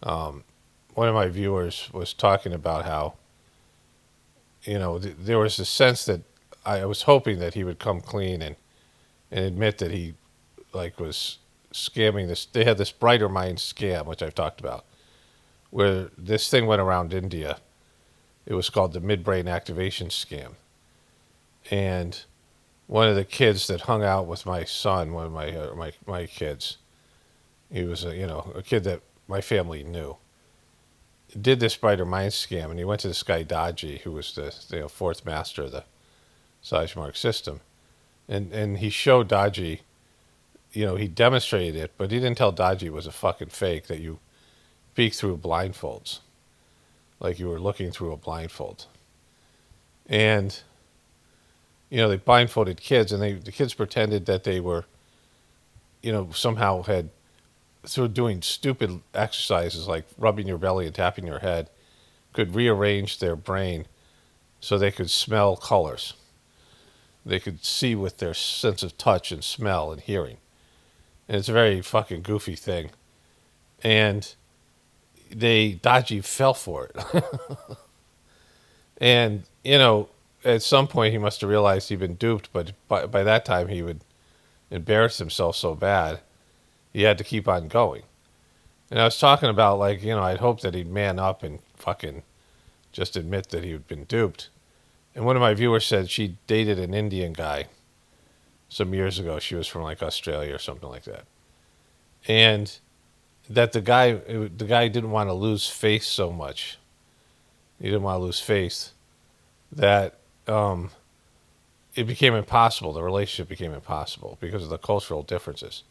one of my viewers was talking about how, there was a sense that I was hoping that he would come clean and admit that he was scamming this. They had this Brighter Minds scam, which I've talked about, where this thing went around India. It was called the midbrain activation scam. And one of the kids that hung out with my son, one of my kids, he was a kid that my family knew, did this Brighter Minds scam, and he went to this guy Dodgy, who was the fourth master of the Sage-Mark system, and he showed Dodgy. He demonstrated it, but he didn't tell Dodgy it was a fucking fake, that you peek through blindfolds, like you were looking through a blindfold. And, they blindfolded kids, and the kids pretended that they were, somehow had, through doing stupid exercises like rubbing your belly and tapping your head, could rearrange their brain so they could smell colors. They could see with their sense of touch and smell and hearing. And it's a very fucking goofy thing. And Dodgy fell for it. And, at some point he must have realized he'd been duped, but by that time he would embarrass himself so bad, he had to keep on going. And I was talking about, like, I'd hoped that he'd man up and fucking just admit that he'd been duped. And one of my viewers said she dated an Indian guy some years ago. She was from, like, Australia or something like that. And that the guy didn't want to lose face so much. He didn't want to lose face that it became impossible. The relationship became impossible because of the cultural differences.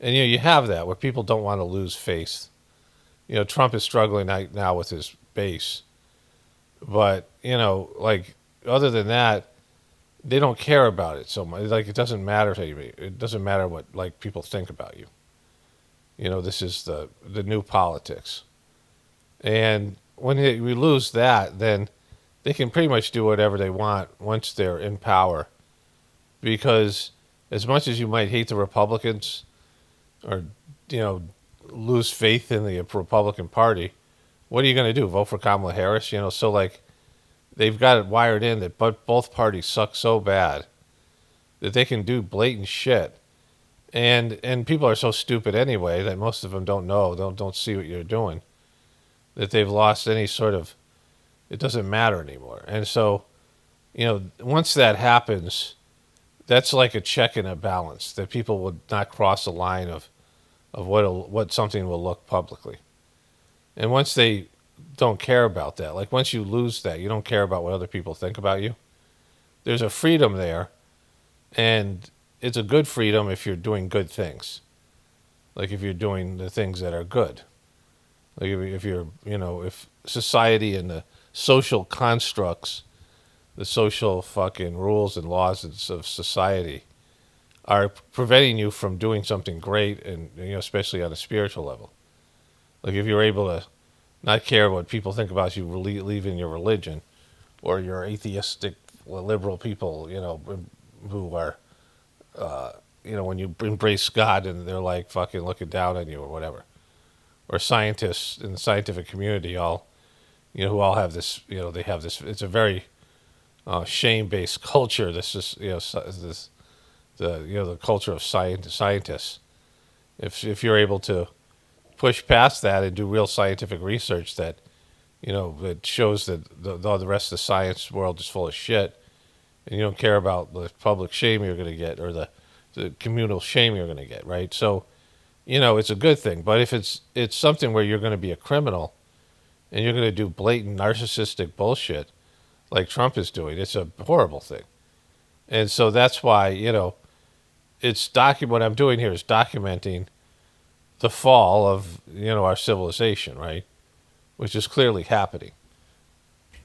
And, you have that where people don't want to lose face. Trump is struggling right now with his base. But, like, other than that, they don't care about it so much. Like, it doesn't matter to you. It doesn't matter what, like, people think about you. This is the new politics. And when we lose that, then they can pretty much do whatever they want once they're in power. Because as much as you might hate the Republicans or, lose faith in the Republican Party, what are you going to do? Vote for Kamala Harris? So, like, they've got it wired in that both parties suck so bad that they can do blatant shit. And people are so stupid anyway that most of them don't know, don't see what you're doing, that they've lost any sort of, it doesn't matter anymore. And so, once that happens, that's like a check and a balance, that people would not cross the line of what something will look publicly. And once they don't care about that, like once you lose that, you don't care about what other people think about you, there's a freedom there. And it's a good freedom if you're doing good things. Like if you're doing the things that are good. Like if you're, if society and the social constructs, the social fucking rules and laws of society are preventing you from doing something great, and especially on a spiritual level. Like if you're able to not care what people think about you leaving your religion, or your atheistic liberal people, who are, when you embrace God and they're like fucking looking down on you or whatever, or scientists in the scientific community all, who all have this, they have this. It's a very shame-based culture. This is, the culture of scientists. If you're able to push past that and do real scientific research that, that shows that the rest of the science world is full of shit, and you don't care about the public shame you're going to get or the communal shame you're going to get, right? So, it's a good thing. But if it's something where you're going to be a criminal and you're going to do blatant narcissistic bullshit like Trump is doing, it's a horrible thing. And so that's why, what I'm doing here is documenting the fall of, our civilization, right? Which is clearly happening.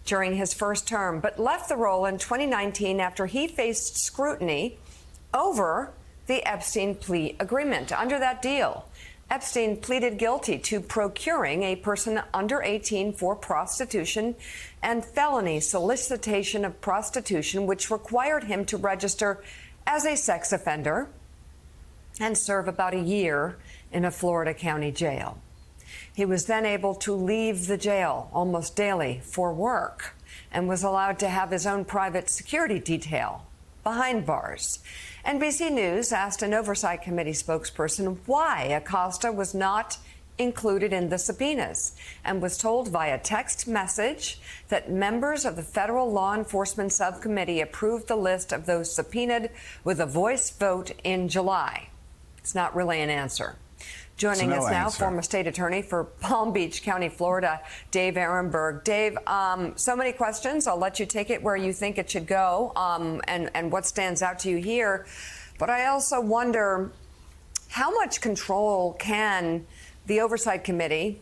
During his first term, but left the role in 2019 after he faced scrutiny over the Epstein plea agreement. Under that deal, Epstein pleaded guilty to procuring a person under 18 for prostitution and felony solicitation of prostitution, which required him to register as a sex offender and serve about a year in a Florida county jail. He was then able to leave the jail almost daily for work and was allowed to have his own private security detail behind bars. NBC News asked an oversight committee spokesperson why Acosta was not included in the subpoenas and was told via text message that members of the federal law enforcement subcommittee approved the list of those subpoenaed with a voice vote in July. It's not really an answer. Joining us now, former state attorney for Palm Beach County, Florida, Dave Ehrenberg. Dave, so many questions. I'll let you take it where you think it should go, and what stands out to you here. But I also wonder, how much control can the Oversight Committee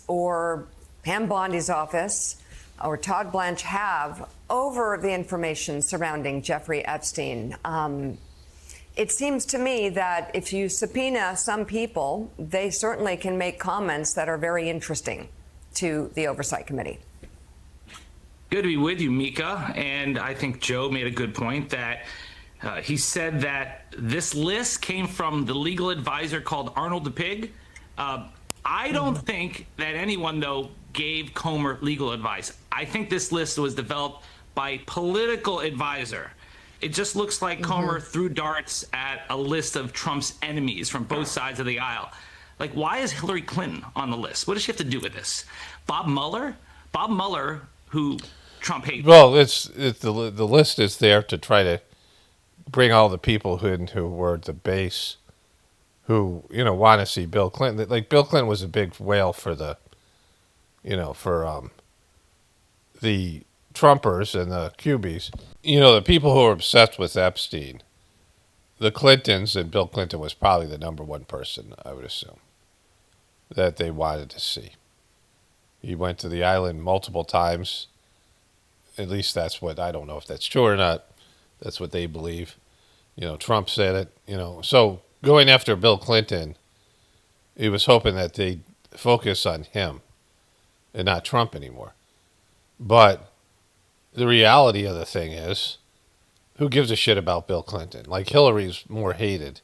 or Pam Bondi's office or Todd Blanche have over the information surrounding Jeffrey Epstein, it seems to me that if you subpoena some people, they certainly can make comments that are very interesting to the Oversight Committee. Good to be with you, Mika. And I think Joe made a good point that he said that this list came from the legal advisor called Arnold the Pig. I don't think that anyone, though, gave Comer legal advice. I think this list was developed by a political advisor. It just looks like Comer threw darts at a list of Trump's enemies from both sides of the aisle. Like, why is Hillary Clinton on the list? What does she have to do with this? Bob Mueller? Bob Mueller, who Trump hates. Well, it's the list is there to try to bring all the people who were the base, who want to see Bill Clinton. Like Bill Clinton was a big whale for the Trumpers and the Cubies. The people who are obsessed with Epstein, the Clintons, and Bill Clinton was probably the number one person, I would assume, that they wanted to see. He went to the island multiple times. At least that's what, I don't know if that's true or not. That's what they believe. Trump said it, So going after Bill Clinton, he was hoping that they'd focus on him and not Trump anymore. But the reality of the thing is, who gives a shit about Bill Clinton? Like, Hillary's more hated.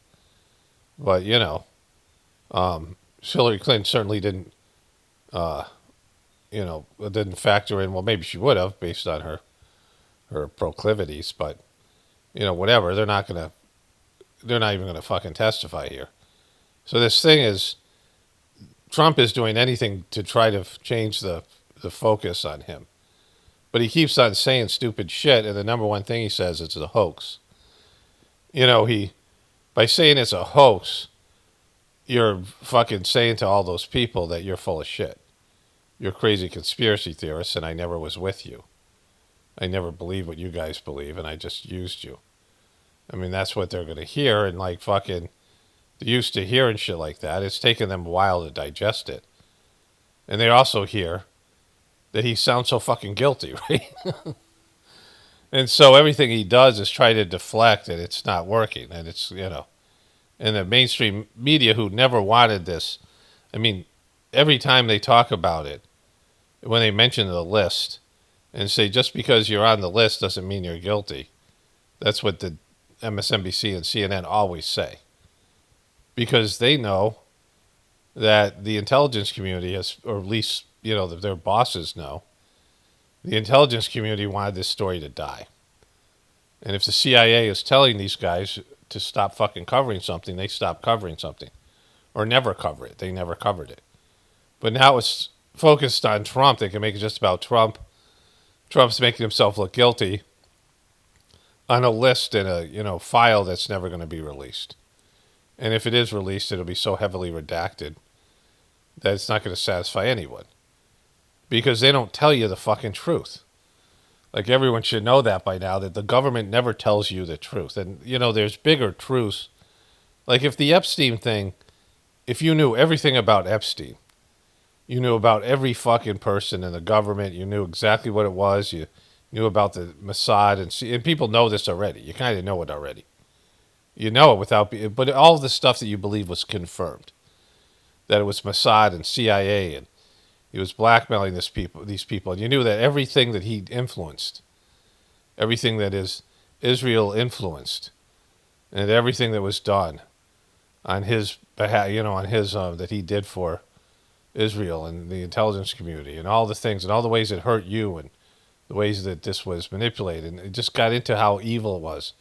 But, Hillary Clinton certainly didn't factor in. Well, maybe she would have based on her proclivities, but whatever. They're not even gonna fucking testify here. So this thing is, Trump is doing anything to try to change the focus on him, but he keeps on saying stupid shit, and the number one thing he says is a hoax. By saying it's a hoax, you're fucking saying to all those people that you're full of shit. You're crazy conspiracy theorists, and I never was with you. I never believed what you guys believe, and I just used you. I mean, that's what they're going to hear, and like fucking, they're used to hearing shit like that. It's taken them a while to digest it. And they also hear that he sounds so fucking guilty, right? And so everything he does is try to deflect, and it's not working. And it's, and the mainstream media who never wanted this, I mean, every time they talk about it, when they mention the list and say just because you're on the list doesn't mean you're guilty. That's what the MSNBC and CNN always say. Because they know that the intelligence community has, or at least, their bosses know, the intelligence community wanted this story to die. And if the CIA is telling these guys to stop fucking covering something, they stop covering something. Or never cover it. They never covered it. But now it's focused on Trump. They can make it just about Trump. Trump's making himself look guilty on a list in a file that's never going to be released. And if it is released, it'll be so heavily redacted that it's not going to satisfy anyone. Because they don't tell you the fucking truth. Like, everyone should know that by now, that the government never tells you the truth. And, there's bigger truths. Like, if the Epstein thing, if you knew everything about Epstein, you knew about every fucking person in the government, you knew exactly what it was, you knew about the Mossad, and people know this already. You kind of know it already. You know it but all the stuff that you believe was confirmed. That it was Mossad and CIA, and he was blackmailing these people, and you knew that everything that he influenced, everything that is Israel influenced, and everything that was done on his behalf, that he did for Israel and the intelligence community, and all the things, and all the ways it hurt you, and the ways that this was manipulated, and it just got into how evil it was.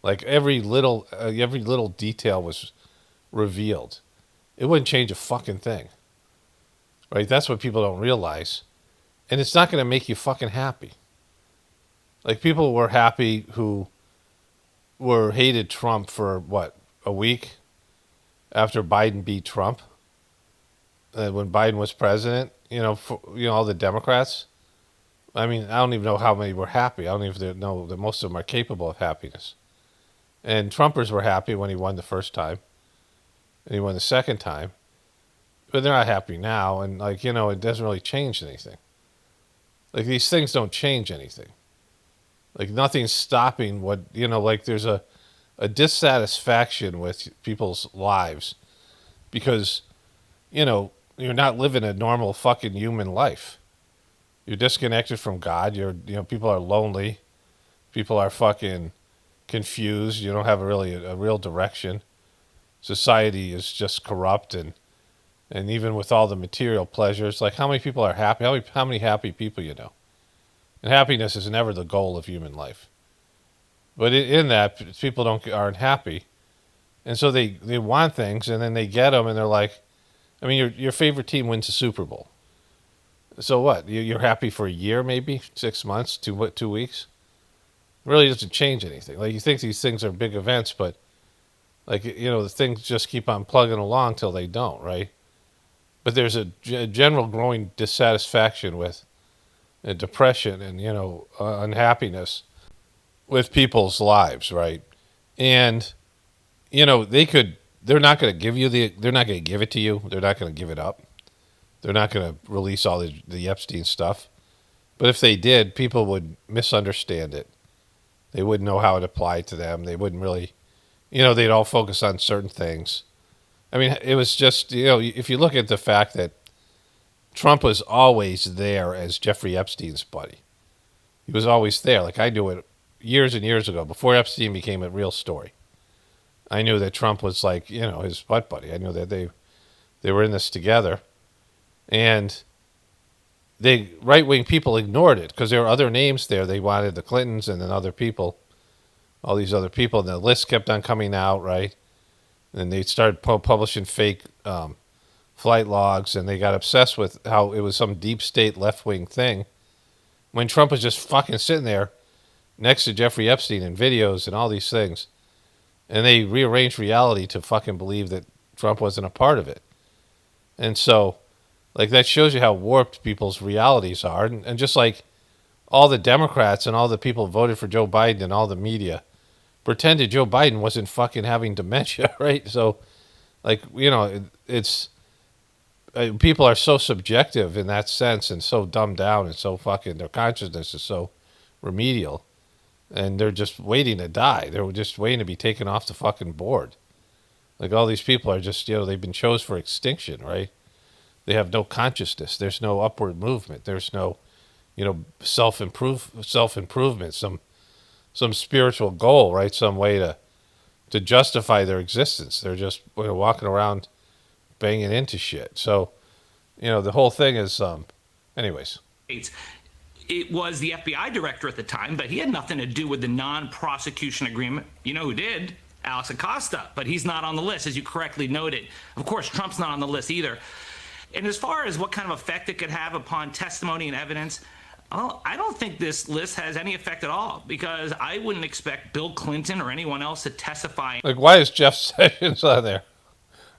Like, every little detail was revealed. It wouldn't change a fucking thing. Right? That's what people don't realize. And it's not going to make you fucking happy. Like, people were happy who hated Trump for, a week after Biden beat Trump? When Biden was president, all the Democrats. I mean, I don't even know how many were happy. I don't even know that most of them are capable of happiness. And Trumpers were happy when he won the first time. And he won the second time. But they're not happy now. And, it doesn't really change anything. Like, these things don't change anything. Like nothing's stopping what, like there's a dissatisfaction with people's lives because, you're not living a normal fucking human life. You're disconnected from God. People are lonely. People are fucking confused. You don't have a real direction. Society is just corrupt, and even with all the material pleasures, like how many people are happy? How many happy people you know? And happiness is never the goal of human life. But in that, people aren't happy, and so they want things, and then they get them, and they're like, I mean, your favorite team wins the Super Bowl. So what? You're happy for a year, maybe 6 months, 2 weeks. It really doesn't change anything. Like you think these things are big events, but like the things just keep on plugging along till they don't, right? But there's a general growing dissatisfaction with depression and unhappiness with people's lives, right? And they're not going to they're not going to give it to you. They're not going to give it up. They're not going to release all the Epstein stuff. But if they did, people would misunderstand it. They wouldn't know how it applied to them. They wouldn't really, they'd all focus on certain things. I mean, it was just, if you look at the fact that Trump was always there as Jeffrey Epstein's buddy. He was always there. Like I knew it years and years ago, before Epstein became a real story. I knew that Trump was like, his butt buddy. I knew that they were in this together. And right-wing people ignored it because there were other names there. They wanted the Clintons and then other people, all these other people. And the list kept on coming out, right? And they started publishing fake flight logs, and they got obsessed with how it was some deep state left-wing thing when Trump was just fucking sitting there next to Jeffrey Epstein in videos and all these things. And they rearranged reality to fucking believe that Trump wasn't a part of it. And so, like, that shows you how warped people's realities are. And just like all the Democrats and all the people who voted for Joe Biden and all the media pretended Joe Biden wasn't fucking having dementia, right? So, like, it's people are so subjective in that sense and so dumbed down and so fucking, their consciousness is so remedial. And they're just waiting to die. They're just waiting to be taken off the fucking board. Like all these people are just, they've been chose for extinction, right? They have no consciousness. There's no upward movement. There's no, self-improvement, some spiritual goal, right? Some way to justify their existence. They're just walking around banging into shit. So, the whole thing is, anyways. It was the FBI director at the time, but he had nothing to do with the non-prosecution agreement. You know who did? Alex Acosta, but he's not on the list, as you correctly noted. Of course, Trump's not on the list either. And as far as what kind of effect it could have upon testimony and evidence, I don't think this list has any effect at all, because I wouldn't expect Bill Clinton or anyone else to testify. Like, why is Jeff Sessions on there?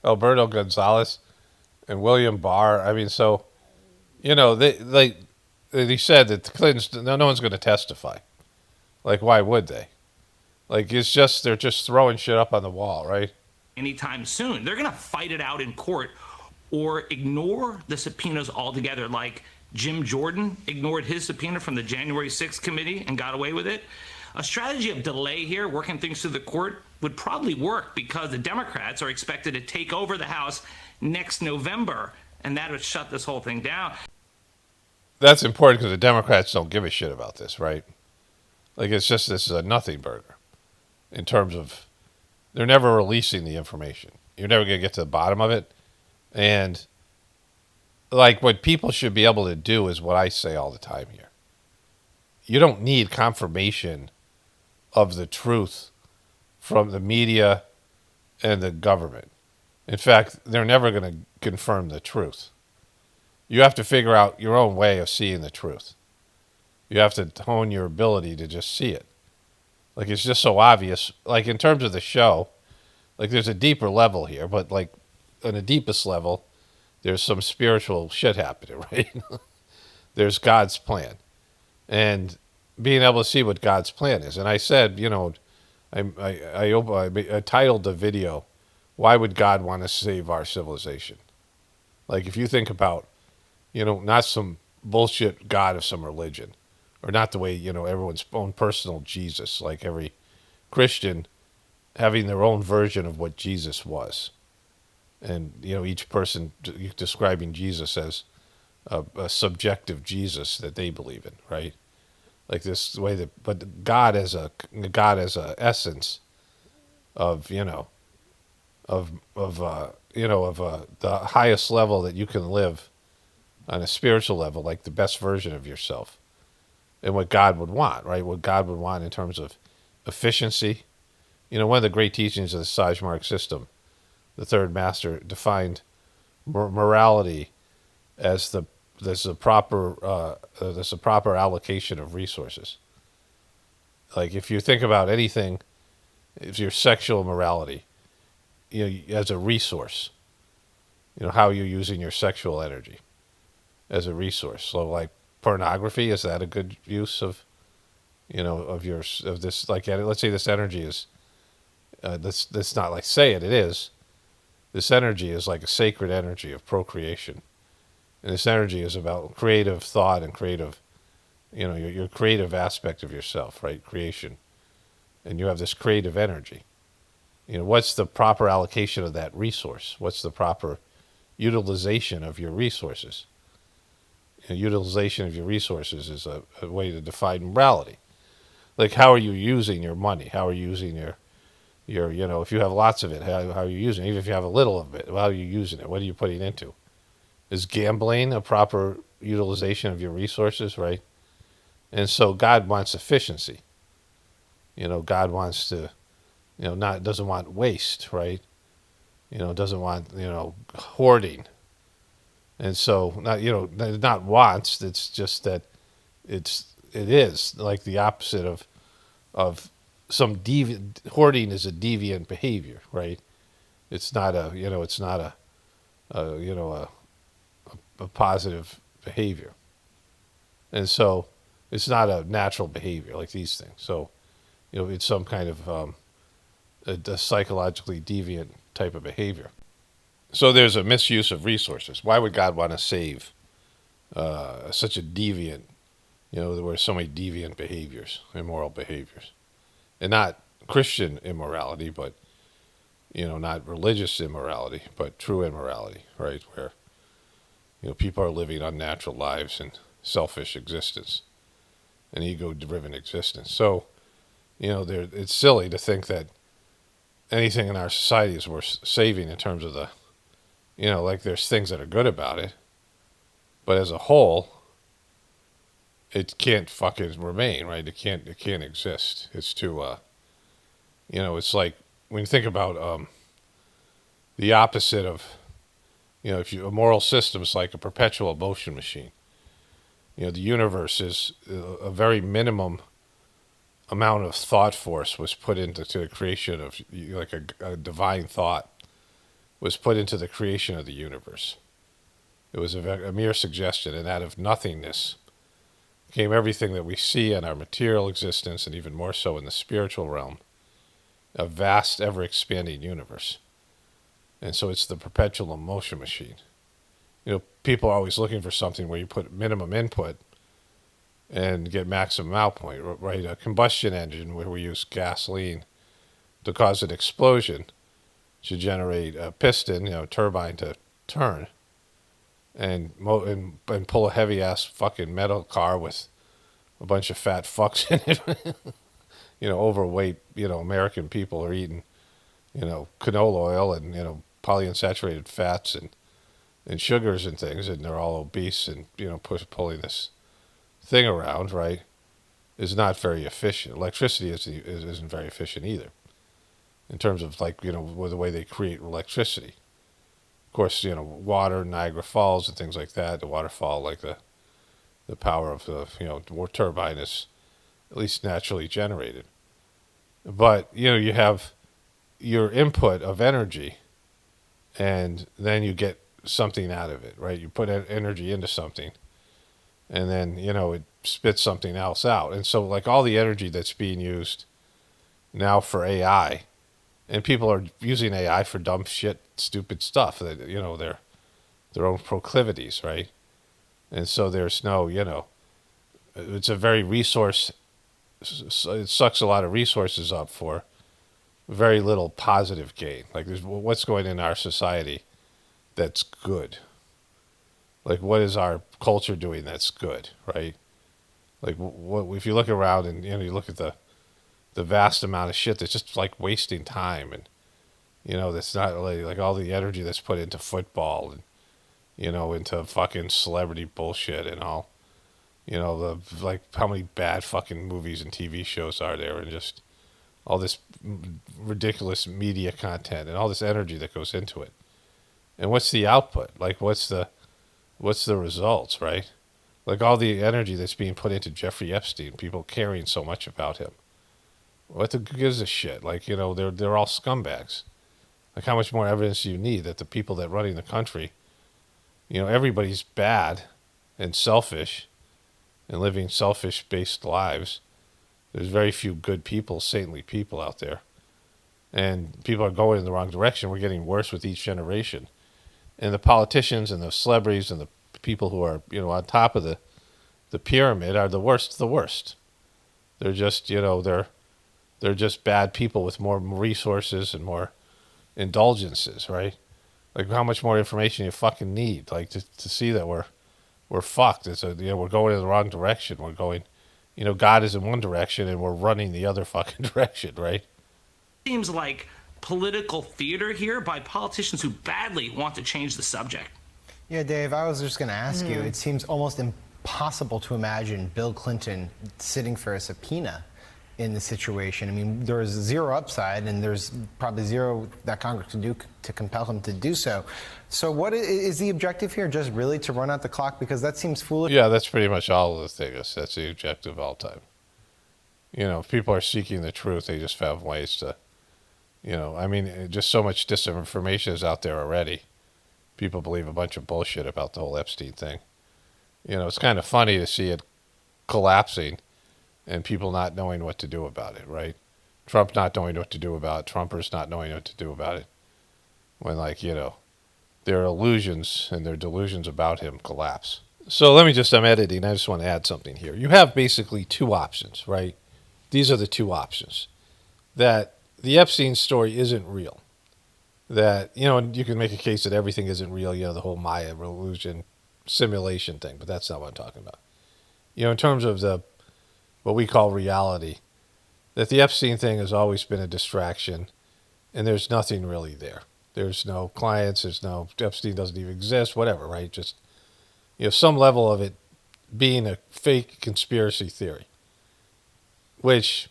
Alberto Gonzalez and William Barr. I mean, so, they said that the Clintons, no one's going to testify. Like, why would they? Like, they're just throwing shit up on the wall, right? Anytime soon. They're going to fight it out in court or ignore the subpoenas altogether, like Jim Jordan ignored his subpoena from the January 6th committee and got away with it. A strategy of delay here, working things through the court, would probably work because the Democrats are expected to take over the House next November, and that would shut this whole thing down. That's important because the Democrats don't give a shit about this, right? Like, this is a nothing burger in terms of they're never releasing the information. You're never going to get to the bottom of it. And, like, what people should be able to do is what I say all the time here. You don't need confirmation of the truth from the media and the government. In fact, they're never going to confirm the truth. You have to figure out your own way of seeing the truth. You have to hone your ability to just see it. Like, it's just so obvious. Like, in terms of the show, like, there's a deeper level here, but, like, on the deepest level, there's some spiritual shit happening, right? There's God's plan. And being able to see what God's plan is. And I said, I titled the video, "Why Would God Want to Save Our Civilization?" Like, if you think about, not some bullshit God of some religion, or not the way, everyone's own personal Jesus, like every Christian having their own version of what Jesus was. And, each person describing Jesus as a subjective Jesus that they believe in, right? Like this way that, but God as a essence of, the highest level that you can live on a spiritual level, like the best version of yourself, and what God would want, right? What God would want in terms of efficiency. One of the great teachings of the Sage-Mark system, the third master defined morality as the proper allocation of resources. Like if you think about anything, if your sexual morality, as a resource, how you're using your sexual energy as a resource. So like pornography, is that a good use of, of this? Like, let's say this energy is, that's not like say it is. This energy is like a sacred energy of procreation. And this energy is about creative thought and creative, your creative aspect of yourself, right? Creation. And you have this creative energy. What's the proper allocation of that resource? What's the proper utilization of your resources? Utilization of your resources is a way to define morality. Like, how are you using your money? How are you using your if you have lots of it, how are you using it? Even if you have a little of it, how are you using it? What are you putting into? Is gambling a proper utilization of your resources, right? And so God wants efficiency. God wants to, doesn't want waste, right? Doesn't want, hoarding. And so not wants, it's just that it is like the opposite of some deviant. Hoarding is a deviant behavior, right? It's not a positive behavior. And so it's not a natural behavior like these things. So, it's some kind of a psychologically deviant type of behavior. So there's a misuse of resources. Why would God want to save such a deviant, there were so many deviant behaviors, immoral behaviors? And not Christian immorality, but, not religious immorality, but true immorality, right? Where, people are living unnatural lives and selfish existence, an ego-driven existence. So, it's silly to think that anything in our society is worth saving in terms of the, like there's things that are good about it, but as a whole, it can't fucking remain, right? It can't exist. It's too, it's like when you think about the opposite of, if a moral system is like a perpetual motion machine. The universe is a very minimum amount of thought force was put into the creation of, like a divine thought was put into the creation of the universe. It was a mere suggestion, and out of nothingness came everything that we see in our material existence, and even more so in the spiritual realm, a vast, ever-expanding universe. And so it's the perpetual motion machine. People are always looking for something where you put minimum input and get maximum output, right? A combustion engine where we use gasoline to cause an explosion to generate a piston, turbine to turn, and pull a heavy-ass fucking metal car with a bunch of fat fucks in it. Overweight, American people are eating, canola oil and, polyunsaturated fats and sugars and things, and they're all obese and, pulling this thing around, right, is not very efficient. Electricity isn't very efficient either in terms of, like, with the way they create electricity. Of course, water, Niagara Falls and things like that, the waterfall, like the power of the, the turbine is at least naturally generated. But, you have your input of energy, and then you get something out of it, right? You put energy into something, and then, it spits something else out. And so, like, all the energy that's being used now for AI, and people are using AI for dumb shit, stupid stuff that, their own proclivities, right? And so there's no, it's a very resource. It sucks a lot of resources up for very little positive gain. Like, there's what's going in our society that's good. Like, what is our culture doing that's good, right? Like, what if you look around and you look at the vast amount of shit that's just like wasting time, and that's not really like all the energy that's put into football and into fucking celebrity bullshit and all. The like how many bad fucking movies and TV shows are there, and just all this ridiculous media content and all this energy that goes into it. And what's the output? Like, what's the results, right? Like, all the energy that's being put into Jeffrey Epstein, people caring so much about him. What the gives a shit? Like, they're all scumbags. Like, how much more evidence do you need that the people that running the country, everybody's bad and selfish and living selfish-based lives. There's very few good people, saintly people out there. And people are going in the wrong direction. We're getting worse with each generation. And the politicians and the celebrities and the people who are, on top of the pyramid are the worst of the worst. They're just, they're just bad people with more resources and more indulgences, right? Like, how much more information you fucking need, like, to see that we're fucked. We're going in the wrong direction. We're going, God is in one direction and we're running the other fucking direction, right? Seems like political theater here by politicians who badly want to change the subject. Yeah, Dave, I was just going to ask you, it seems almost impossible to imagine Bill Clinton sitting for a subpoena in the situation. I mean, there's zero upside, and there's probably zero that Congress can do to compel him to do so. So what is the objective here? Just really to run out the clock? Because that seems foolish. Yeah, that's pretty much all of the things. That's the objective all the time. If people are seeking the truth, they just have ways to, just so much disinformation is out there already. People believe a bunch of bullshit about the whole Epstein thing. It's kind of funny to see it collapsing and people not knowing what to do about it, right? Trump not knowing what to do about it. Trumpers not knowing what to do about it. When, their illusions and their delusions about him collapse. So let me just, I'm editing. I just want to add something here. You have basically two options, right? These are the two options. That the Epstein story isn't real. That, you can make a case that everything isn't real, the whole Maya illusion simulation thing, but that's not what I'm talking about. In terms of what we call reality, that the Epstein thing has always been a distraction, and there's nothing really there. There's no clients, Epstein doesn't even exist, whatever, right? Just, some level of it being a fake conspiracy theory, which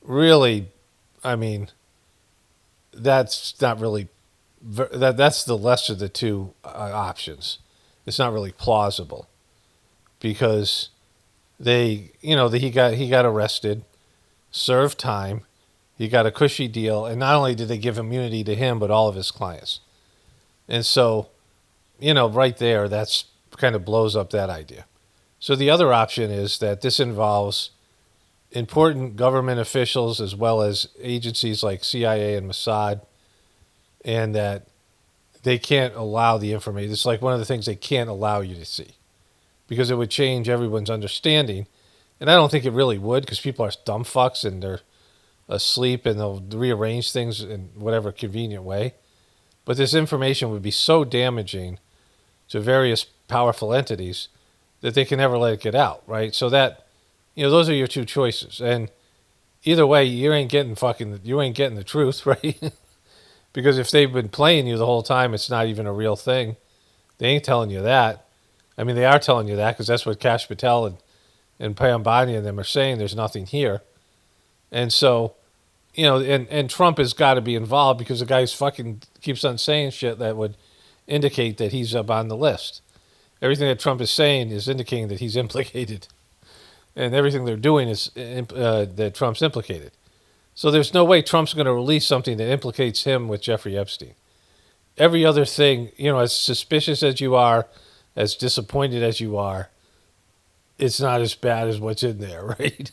really, that's not really, that's the lesser of the two options. It's not really plausible because he got arrested, served time, he got a cushy deal, and not only did they give immunity to him, but all of his clients. And so, right there, that's kind of blows up that idea. So the other option is that this involves important government officials as well as agencies like CIA and Mossad, and that they can't allow the information. It's like one of the things they can't allow you to see because it would change everyone's understanding. And I don't think it really would because people are dumb fucks and they're asleep and they'll rearrange things in whatever convenient way. But this information would be so damaging to various powerful entities that they can never let it get out, right? So that, those are your two choices. And either way, you ain't getting the truth, right? Because if they've been playing you the whole time, it's not even a real thing. They ain't telling you that. They are telling you that because that's what Kash Patel and Pranhuiti and them are saying. There's nothing here. And so, and Trump has got to be involved because the guy's fucking keeps on saying shit that would indicate that he's up on the list. Everything that Trump is saying is indicating that he's implicated. And everything they're doing is that Trump's implicated. So there's no way Trump's going to release something that implicates him with Jeffrey Epstein. Every other thing, as suspicious as you are, as disappointed as you are, it's not as bad as what's in there, right?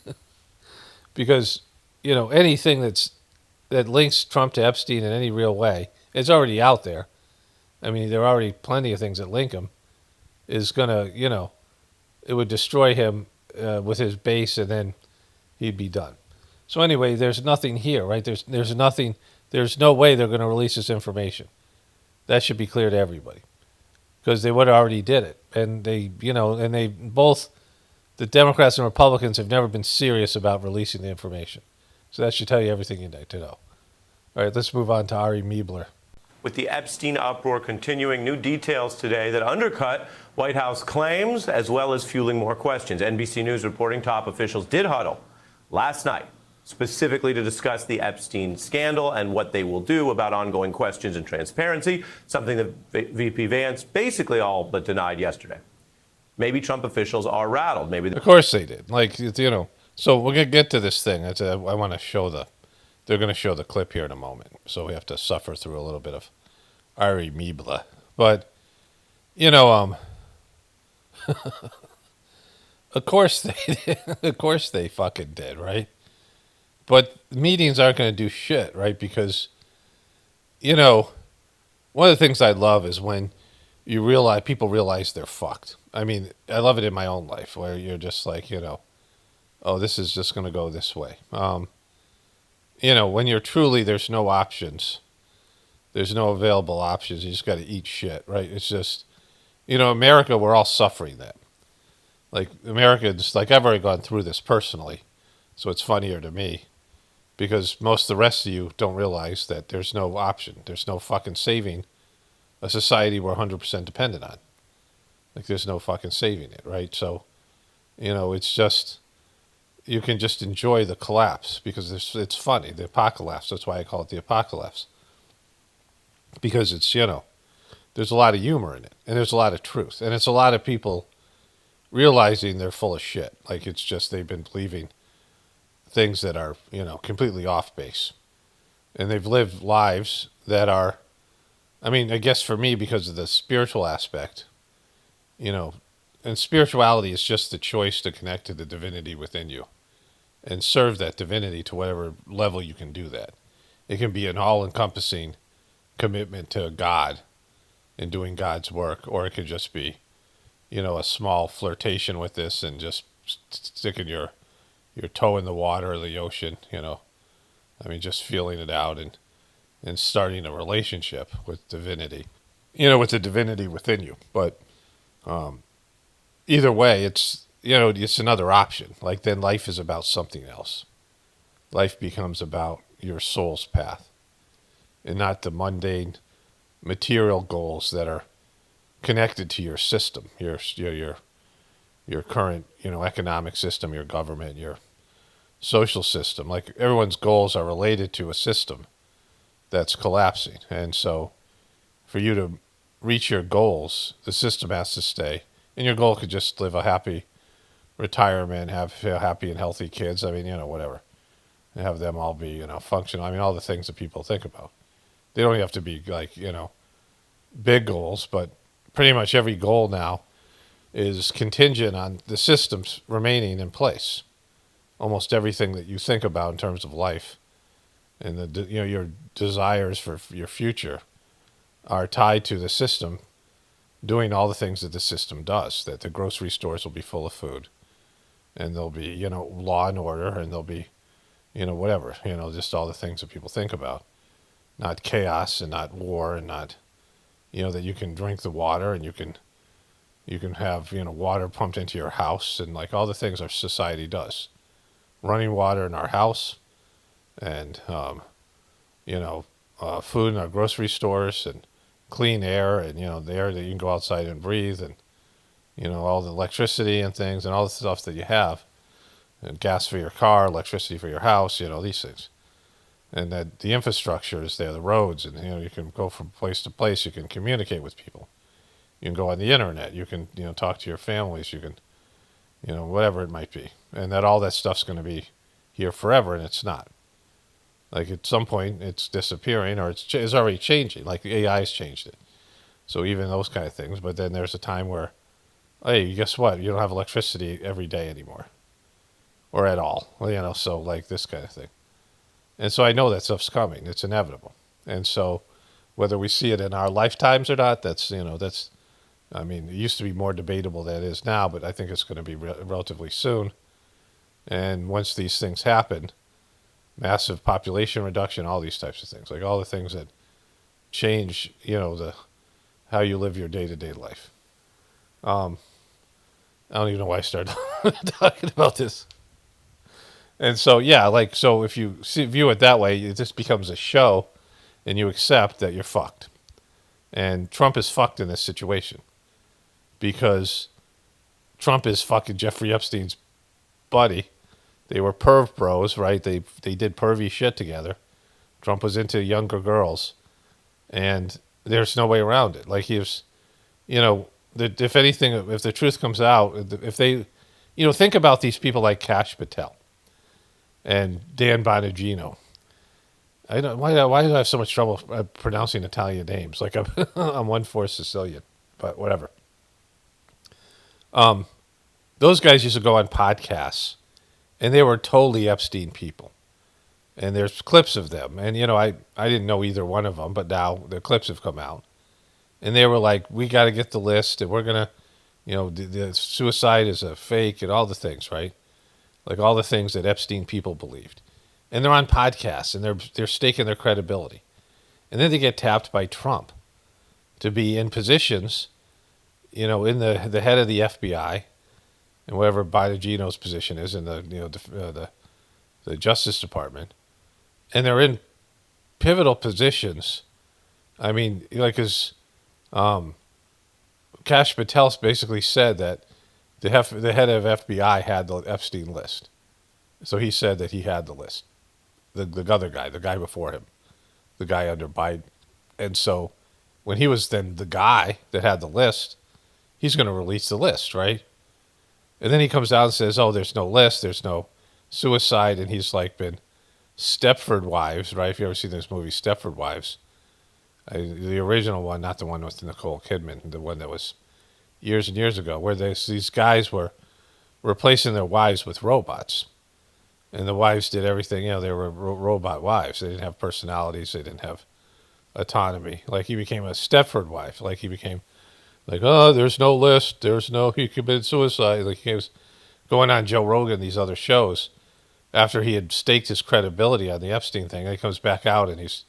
Because, anything that links Trump to Epstein in any real way, it's already out there. There are already plenty of things that link him, is going to, it would destroy him with his base, and then he'd be done. So anyway, there's nothing here, right? There's nothing. There's no way they're going to release this information. That should be clear to everybody, because they would have already did it, and they both, the Democrats and Republicans, have never been serious about releasing the information. So that should tell you everything you need to know. All right, let's move on to Ari Miebler. With the Epstein uproar continuing, new details today that undercut White House claims as well as fueling more questions. NBC News reporting top officials did huddle last night specifically to discuss the Epstein scandal and what they will do about ongoing questions and transparency, something that VP Vance basically all but denied yesterday. Maybe Trump officials are rattled. Maybe Of course they did. So we're going to get to this thing. I want to show they're going to show the clip here in a moment. So we have to suffer through a little bit of Ari Miebler. But, of course they did. Of course they fucking did, right? But meetings aren't going to do shit, right? Because, one of the things I love is when people realize they're fucked. I mean, I love it in my own life where you're just like, oh, this is just going to go this way. When you're truly, there's no options. There's no available options. You just got to eat shit, right? It's just, America, we're all suffering that. Like, Americans, I've already gone through this personally, so it's funnier to me because most of the rest of you don't realize that there's no option. There's no fucking saving a society we're 100% dependent on. There's no fucking saving it, right? So, it's just, you can just enjoy the collapse because it's funny, the apocalypse. That's why I call it the apocalypse. Because it's, there's a lot of humor in it, and there's a lot of truth. And it's a lot of people realizing they're full of shit. It's just they've been believing things that are, completely off base. And they've lived lives that are, I guess for me, because of the spiritual aspect, and spirituality is just the choice to connect to the divinity within you and serve that divinity to whatever level you can do that. It can be an all-encompassing commitment to God and doing God's work, or it could just be, a small flirtation with this and just sticking your toe in the water or the ocean, just feeling it out and starting a relationship with divinity, with the divinity within you. But either way, it's another option. Then life is about something else. Life becomes about your soul's path and not the mundane material goals that are connected to your system, your current, economic system, your government, your social system. Everyone's goals are related to a system that's collapsing. And so for you to reach your goals, the system has to stay. And your goal could just live a happy retirement, have happy and healthy kids. Whatever. And have them all be, functional. All the things that people think about. They don't have to be big goals, but pretty much every goal now is contingent on the systems remaining in place. Almost everything that you think about in terms of life and your desires for your future are tied to the system doing all the things that the system does, that the grocery stores will be full of food and there'll be, law and order, and there'll be, whatever, just all the things that people think about. Not chaos and not war and not, that you can drink the water and you can have, water pumped into your house and all the things our society does. Running water in our house and, food in our grocery stores and clean air and, the air that you can go outside and breathe and, all the electricity and things and all the stuff that you have and gas for your car, electricity for your house, these things. And that the infrastructure is there, the roads, and, you can go from place to place. You can communicate with people. You can go on the internet. You can, talk to your families. You can, whatever it might be. And that all that stuff's going to be here forever, and it's not. At some point, it's disappearing, or it's already changing. The AI's changed it. So even those kind of things. But then there's a time where, hey, guess what? You don't have electricity every day anymore. Or at all. So this kind of thing. And so I know that stuff's coming. It's inevitable. And so whether we see it in our lifetimes or not, that's I mean, it used to be more debatable than it is now, but I think it's going to be relatively soon. And once these things happen, massive population reduction, all these types of things, like all the things that change, how you live your day-to-day life. I don't even know why I started talking about this. And so, yeah, so if you view it that way, it just becomes a show, and you accept that you're fucked. And Trump is fucked in this situation because Trump is fucking Jeffrey Epstein's buddy. They were perv bros, right? They did pervy shit together. Trump was into younger girls, and there's no way around it. Like, he was, if anything, if the truth comes out, if they, think about these people like Kash Patel and Dan Bongino. I don't why do I have so much trouble pronouncing Italian names? Like, I'm 1/4 Sicilian, but whatever. Those guys used to go on podcasts, and they were totally Epstein people. And there's clips of them, and I didn't know either one of them, but now the clips have come out, and they were like, "We got to get the list, and we're gonna, the suicide is a fake, and all the things, right? Like all the things that Epstein people believed." And they're on podcasts, and they're staking their credibility. And then they get tapped by Trump to be in positions, in the head of the FBI, and whatever Bongino's position is in the Justice Department, and they're in pivotal positions. I mean, as Kash Patel basically said that the head of FBI had the Epstein list, so he said that he had the list. The other guy, the guy before him, the guy under Biden. And so when he was then the guy that had the list, he's going to release the list, right? And then he comes out and says, oh, there's no list, there's no suicide, and he's like been Stepford Wives, right? If you ever seen this movie, Stepford Wives, the original one, not the one with Nicole Kidman, the one that was years and years ago, where these guys were replacing their wives with robots. And the wives did everything, they were robot wives. They didn't have personalities. They didn't have autonomy. Like, he became a Stepford wife. Like, he became like, oh, there's no list. He committed suicide. Like, he was going on Joe Rogan, these other shows, after he had staked his credibility on the Epstein thing. And he comes back out, and he's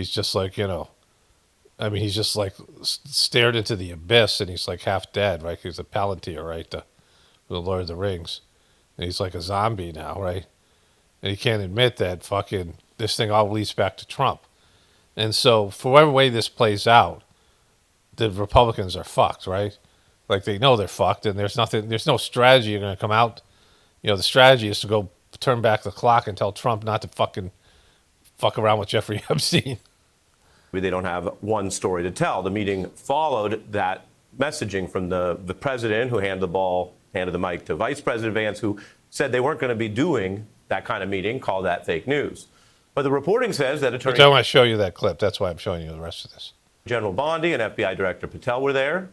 just like, he's just like stared into the abyss, and he's like half dead, right? He's a Palantir, right? The Lord of the Rings. And he's like a zombie now, right? And he can't admit that fucking this thing all leads back to Trump. And so, for whatever way this plays out, the Republicans are fucked, right? Like, they know they're fucked, and there's no strategy you're going to come out. The strategy is to go turn back the clock and tell Trump not to fucking fuck around with Jeffrey Epstein. They don't have one story to tell. The meeting followed that messaging from the president, who handed the mic to Vice President Vance, who said they weren't going to be doing that kind of meeting, called that fake news. But the reporting says that Attorney I want to show you that clip. That's why I'm showing you the rest of this. General Bondi and FBI Director Patel were there,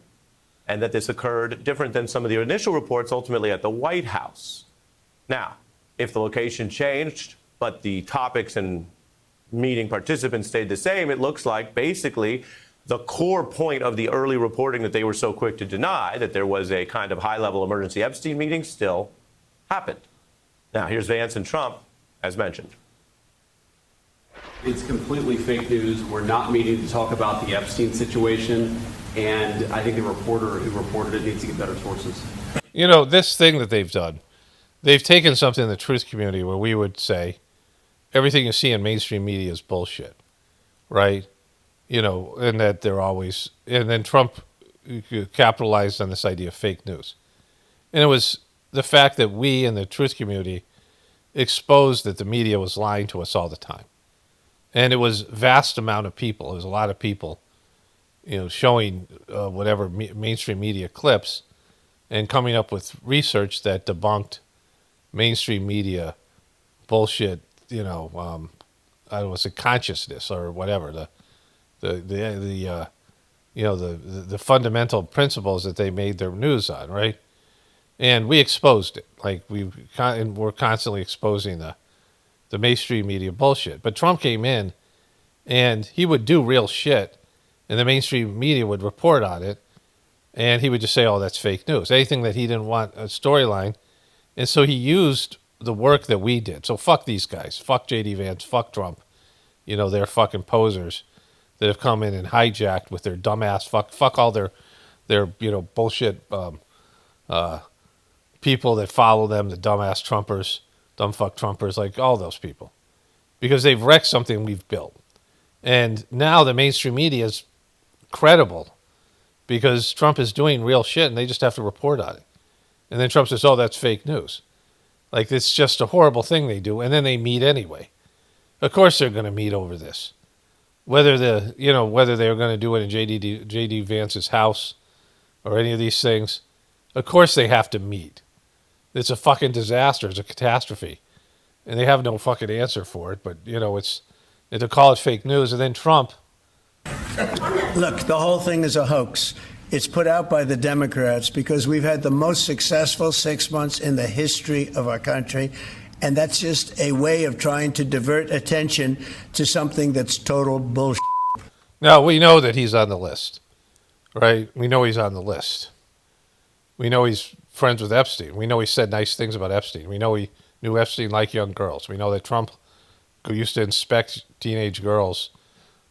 and that this occurred different than some of the initial reports, ultimately at the White House. Now, if the location changed, but the topics and meeting participants stayed the same, it looks like basically the core point of the early reporting that they were so quick to deny, that there was a kind of high-level emergency Epstein meeting, still happened. Now, here's Vance and Trump, as mentioned. It's completely fake news. We're not meeting to talk about the Epstein situation, and I think the reporter who reported it needs to get better sources. This thing that they've done, they've taken something in the truth community where we would say everything you see in mainstream media is bullshit, right? And that they're always, and then Trump capitalized on this idea of fake news. And it was the fact that we in the truth community exposed that the media was lying to us all the time. And it was vast amount of people. It was a lot of people, showing whatever mainstream media clips and coming up with research that debunked mainstream media bullshit, I don't want to say consciousness or whatever, the fundamental principles that they made their news on, right? And we exposed it. Like, we're constantly exposing the mainstream media bullshit. But Trump came in, and he would do real shit, and the mainstream media would report on it, And he would just say, oh, that's fake news. Anything that he didn't want a storyline. And so he used the work that we did. So fuck these guys. Fuck J.D. Vance. Fuck Trump. They're fucking posers that have come in and hijacked with their dumbass fuck all their bullshit people that follow them, the dumbass Trumpers, dumb fuck Trumpers, like all those people. Because they've wrecked something we've built. And now the mainstream media is credible because Trump is doing real shit and they just have to report on it. And then Trump says, oh, that's fake news. Like, it's just a horrible thing they do. And then they meet anyway. Of course they're going to meet over this. Whether they're going to do it in J.D. Vance's house or any of these things, of course they have to meet. It's a fucking disaster. It's a catastrophe. And they have no fucking answer for it. But, to call it fake news. And then Trump. Look, the whole thing is a hoax. It's put out by the Democrats because we've had the most successful 6 months in the history of our country. And that's just a way of trying to divert attention to something that's total bullshit. Now, we know that he's on the list, right? We know he's on the list. We know he's friends with Epstein. We know he said nice things about Epstein. We know he knew Epstein liked young girls. We know that Trump used to inspect teenage girls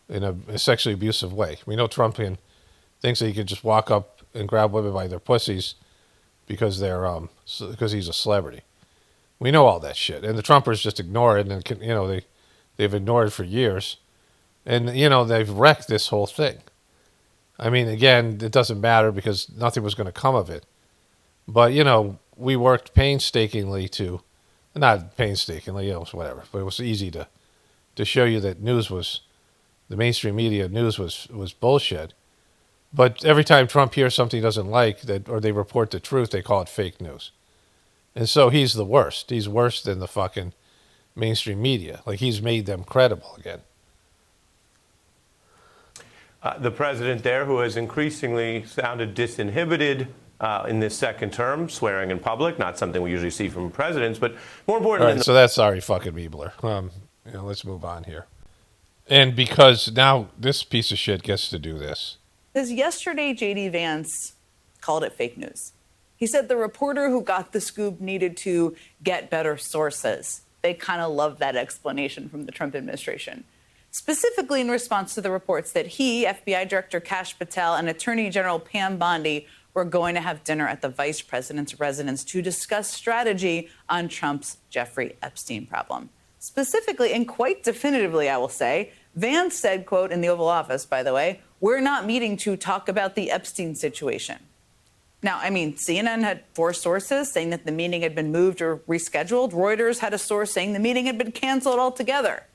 in a sexually abusive way. We know Trump thinks that he could just walk up and grab women by their pussies because he's a celebrity. We know all that shit, and the Trumpers just ignore it, and they've ignored it for years, and they've wrecked this whole thing. I mean, again, it doesn't matter because nothing was going to come of it, but we worked painstakingly not painstakingly, whatever, but it was easy to show you that the mainstream media news was bullshit. But every time Trump hears something he doesn't like or they report the truth, they call it fake news. And so he's the worst. He's worse than the fucking mainstream media. Like, he's made them credible again. The president there, who has increasingly sounded disinhibited in this second term, swearing in public, not something we usually see from presidents, but more important. All right, so that's Ari fucking Miebler. Let's move on here. And because now this piece of shit gets to do this. Because yesterday, J.D. Vance called it fake news. He said the reporter who got the scoop needed to get better sources. They kind of love that explanation from the Trump administration. Specifically in response to the reports that he, FBI Director Kash Patel, and Attorney General Pam Bondi were going to have dinner at the vice president's residence to discuss strategy on Trump's Jeffrey Epstein problem. Specifically, and quite definitively, I will say, Vance said, quote, in the Oval Office, by the way, "We're not meeting to talk about the Epstein situation." Now, I mean, CNN had 4 sources saying that the meeting had been moved or rescheduled. Reuters had a source saying the meeting had been canceled altogether.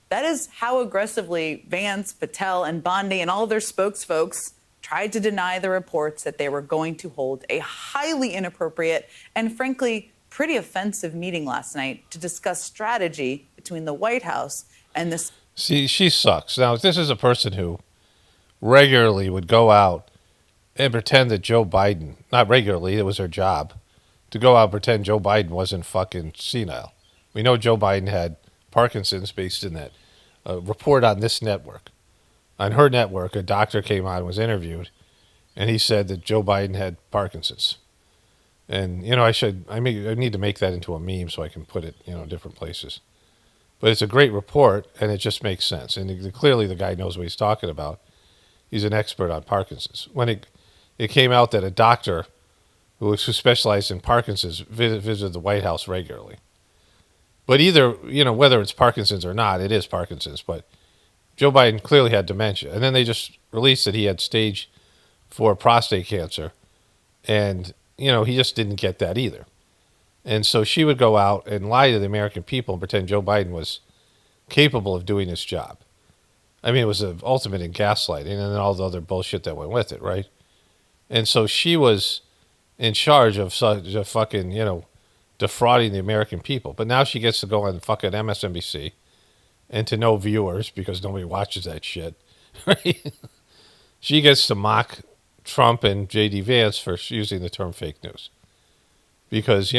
That is how aggressively Vance, Patel, and Bondi and all their spokesfolks tried to deny the reports that they were going to hold a highly inappropriate and, frankly, pretty offensive meeting last night to discuss strategy between the White House and this. See, she sucks. Now, this is a person who regularly would go out and pretend that Joe Biden, not regularly, it was her job, to go out and pretend Joe Biden wasn't fucking senile. We know Joe Biden had Parkinson's based in that report on this network. On her network, a doctor came on and was interviewed, and he said that Joe Biden had Parkinson's. And, I need to make that into a meme so I can put it, different places. But it's a great report, and it just makes sense. And clearly the guy knows what he's talking about. He's an expert on Parkinson's. When it came out that a doctor who specialized in Parkinson's visited the White House regularly. But either, whether it's Parkinson's or not, it is Parkinson's. But Joe Biden clearly had dementia. And then they just released that he had stage 4 prostate cancer. And, he just didn't get that either. And so she would go out and lie to the American people and pretend Joe Biden was capable of doing his job. I mean, it was the ultimate in gaslighting and then all the other bullshit that went with it, right? And so she was in charge of fucking, defrauding the American people. But now she gets to go on fucking MSNBC and to no viewers because nobody watches that shit, right? She gets to mock Trump and J.D. Vance for using the term fake news because,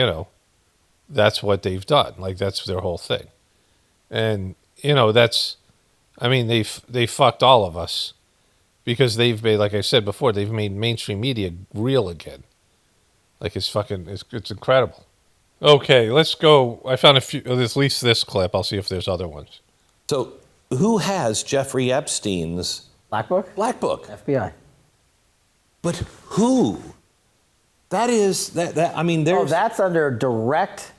that's what they've done. Like, that's their whole thing. And, they fucked all of us because they've made, like I said before, they've made mainstream media real again. Like it's incredible. Okay, let's go. I found a few, at least this clip. I'll see if there's other ones. So who has Jeffrey Epstein's Black Book? Black Book? FBI. But who? That is, I mean, there's... that's under direct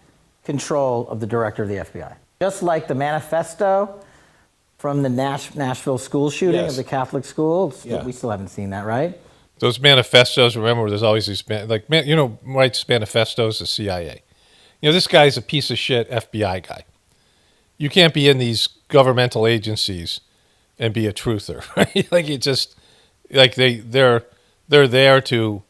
control of the director of the FBI. Just like the manifesto from the Nashville school shooting of the Catholic school. We still haven't seen that, right? Those manifestos, remember, there's always these, writes manifestos, the CIA. This guy's a piece of shit FBI guy. You can't be in these governmental agencies and be a truther, right? Like, it just, like, they're there to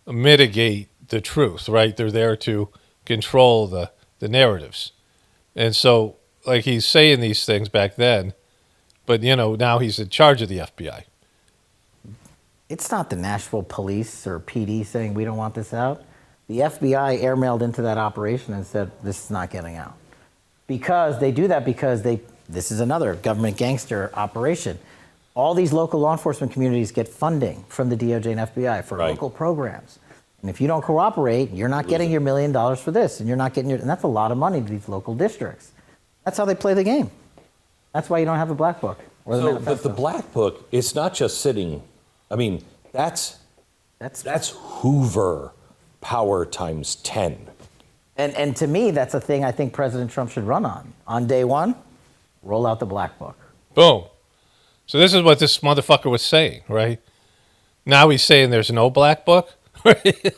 mitigate the truth, right? They're there to control the narratives. And so, like, he's saying these things back then, but, now he's in charge of the FBI. It's not the Nashville police or PD saying we don't want this out. The FBI airmailed into that operation and said this is not getting out. Because they do that because this is another government gangster operation. All these local law enforcement communities get funding from the DOJ and FBI for local programs. And if you don't cooperate, you're not getting your $1 million for this, and you're not getting and that's a lot of money to these local districts. That's how they play the game. That's why you don't have a Black Book. But the Black Book, it's not just sitting. I mean, that's Hoover power times 10. And to me, that's a thing I think President Trump should run on. On day one, roll out the Black Book. Boom. So this is what this motherfucker was saying, right? Now he's saying there's no Black Book. Right?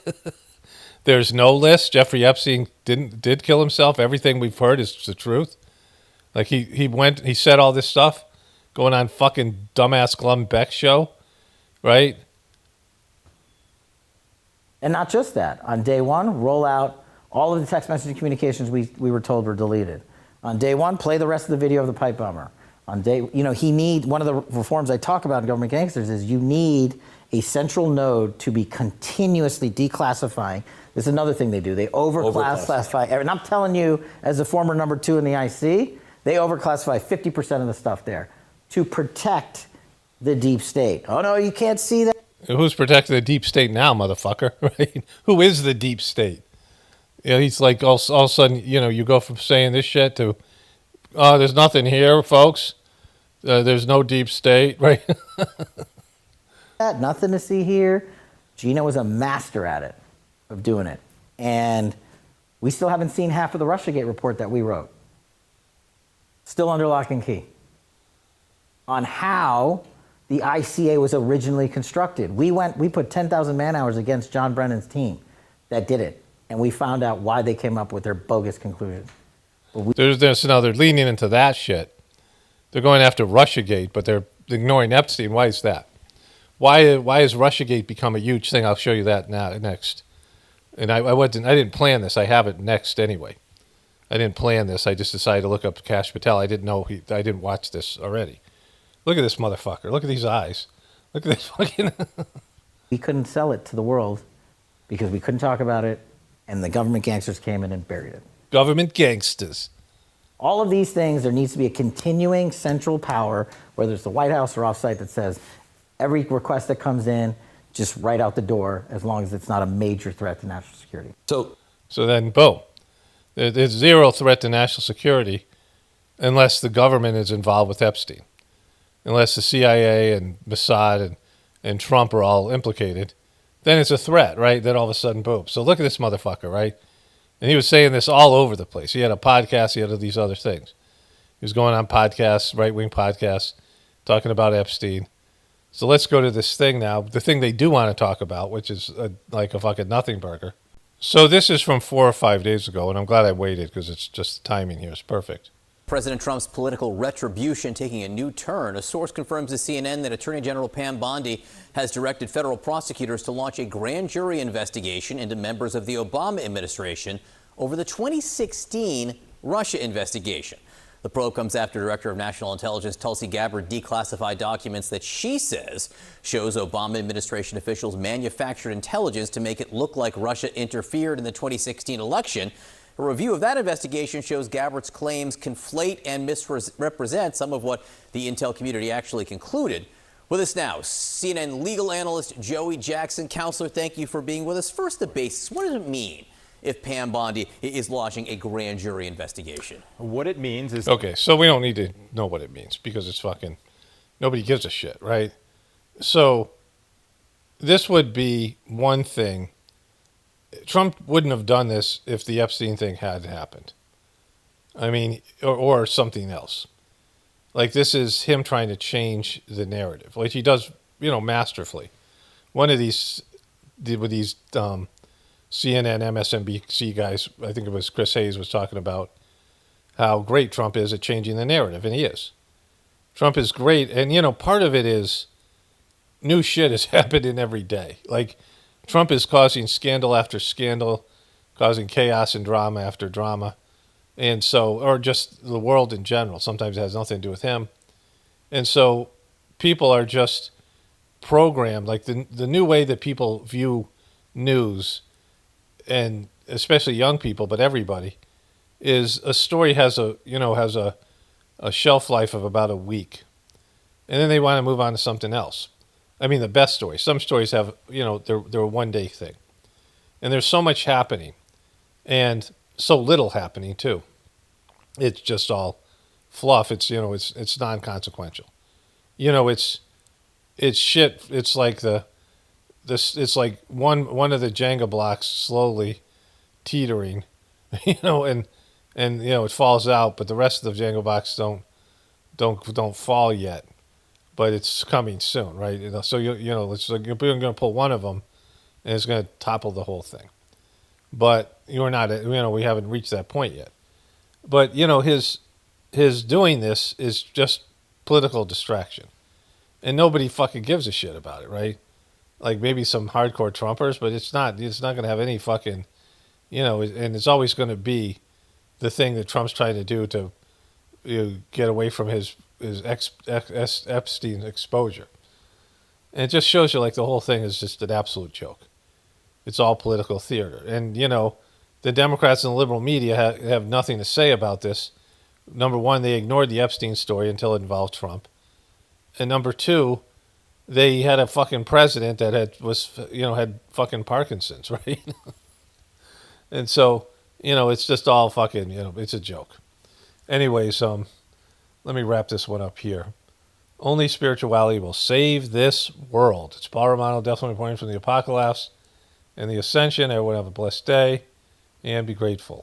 There's no list. Jeffrey Epstein did kill himself. Everything we've heard is the truth. Like he said all this stuff going on fucking dumbass Glenn Beck's show, right? And not just that. On day one, roll out all of the text messaging communications we were told were deleted. On day one, play the rest of the video of the pipe bomber. On day, one of the reforms I talk about in government gangsters is you need a central node to be continuously declassifying. This is another thing they do. They overclassify. And I'm telling you, as a former number 2 in the IC, they overclassify 50% of the stuff there to protect the deep state. Oh, no, you can't see that. Who's protecting the deep state now, motherfucker? Right? Who is the deep state? He's like, all of a sudden, you go from saying this shit to, there's nothing here, folks. There's no deep state, right? Nothing to see here. Gina was a master at it, of doing it. And we still haven't seen half of the Russiagate report that we wrote. Still under lock and key. On how the ICA was originally constructed. We put 10,000 man-hours against John Brennan's team that did it. And we found out why they came up with their bogus conclusion. There's another leaning into that shit. They're going after Russiagate, but they're ignoring Epstein. Why is that? Why has Russiagate become a huge thing? I'll show you that next. And I didn't plan this. I have it next anyway. I didn't plan this. I just decided to look up Kash Patel. I didn't know I didn't watch this already. Look at this motherfucker. Look at these eyes. Look at this fucking. We couldn't sell it to the world because we couldn't talk about it, and the government gangsters came in and buried it. Government gangsters. All of these things, there needs to be a continuing central power, whether it's the White House or offsite, that says every request that comes in, just right out the door, as long as it's not a major threat to national security. So then, boom. There's zero threat to national security unless the government is involved with Epstein. Unless the CIA and Mossad and Trump are all implicated, then it's a threat, right? Then all of a sudden, boom. So look at this motherfucker, right? And he was saying this all over the place. He had a podcast. He had all these other things. He was going on podcasts, right-wing podcasts, talking about Epstein. So let's go to this thing now, the thing they do want to talk about, which is like a fucking nothing burger. So this is from 4 or 5 days ago, and I'm glad I waited because it's just the timing here is perfect. President Trump's political retribution taking a new turn. A source confirms to CNN that Attorney General Pam Bondi has directed federal prosecutors to launch a grand jury investigation into members of the Obama administration over the 2016 Russia investigation. The probe comes after Director of National Intelligence Tulsi Gabbard declassified documents that she says shows Obama administration officials manufactured intelligence to make it look like Russia interfered in the 2016 election. A review of that investigation shows Gabbard's claims conflate and misrepresent some of what the intel community actually concluded. With us now, CNN legal analyst Joey Jackson. Counselor, thank you for being with us. First, the basics. What does it mean if Pam Bondi is launching a grand jury investigation? What it means is... Okay, so we don't need to know what it means because it's fucking... Nobody gives a shit, right? So this would be one thing. Trump wouldn't have done this if the Epstein thing had happened. I mean, or something else. Like, this is him trying to change the narrative, like he does, masterfully. One of these, with these CNN, MSNBC guys, I think it was Chris Hayes, was talking about how great Trump is at changing the narrative, and he is. Trump is great, and, part of it is new shit is happening every day. Like, Trump is causing scandal after scandal, causing chaos and drama after drama. And so, or just the world in general. Sometimes it has nothing to do with him. And so people are just programmed, like the new way that people view news, and especially young people, but everybody, is a story has a shelf life of about a week. And then they want to move on to something else. I mean, the best stories. Some stories have, they're a one-day thing. And there's so much happening. And so little happening, too. It's just all fluff. It's it's non-consequential. It's shit. It's like it's like one of the Jenga blocks slowly teetering, and it falls out, but the rest of the Jenga blocks don't fall yet, but it's coming soon, right? So it's like you're going to pull one of them, and it's going to topple the whole thing. But you're not, we haven't reached that point yet. But, his doing this is just political distraction. And nobody fucking gives a shit about it, right? Like maybe some hardcore Trumpers, but it's not going to have any fucking, and it's always going to be the thing that Trump's trying to do to get away from his Epstein exposure. And it just shows you like the whole thing is just an absolute joke. It's all political theater. And, the Democrats and the liberal media have nothing to say about this. Number one, they ignored the Epstein story until it involved Trump. And number two, they had a fucking president that had fucking Parkinson's, right? And so, it's just all fucking, it's a joke. Anyways, let me wrap this one up here. Only spirituality will save this world. It's Paul Romano, definitely reporting from the Apocalypse and the Ascension. Everyone have a blessed day and be grateful.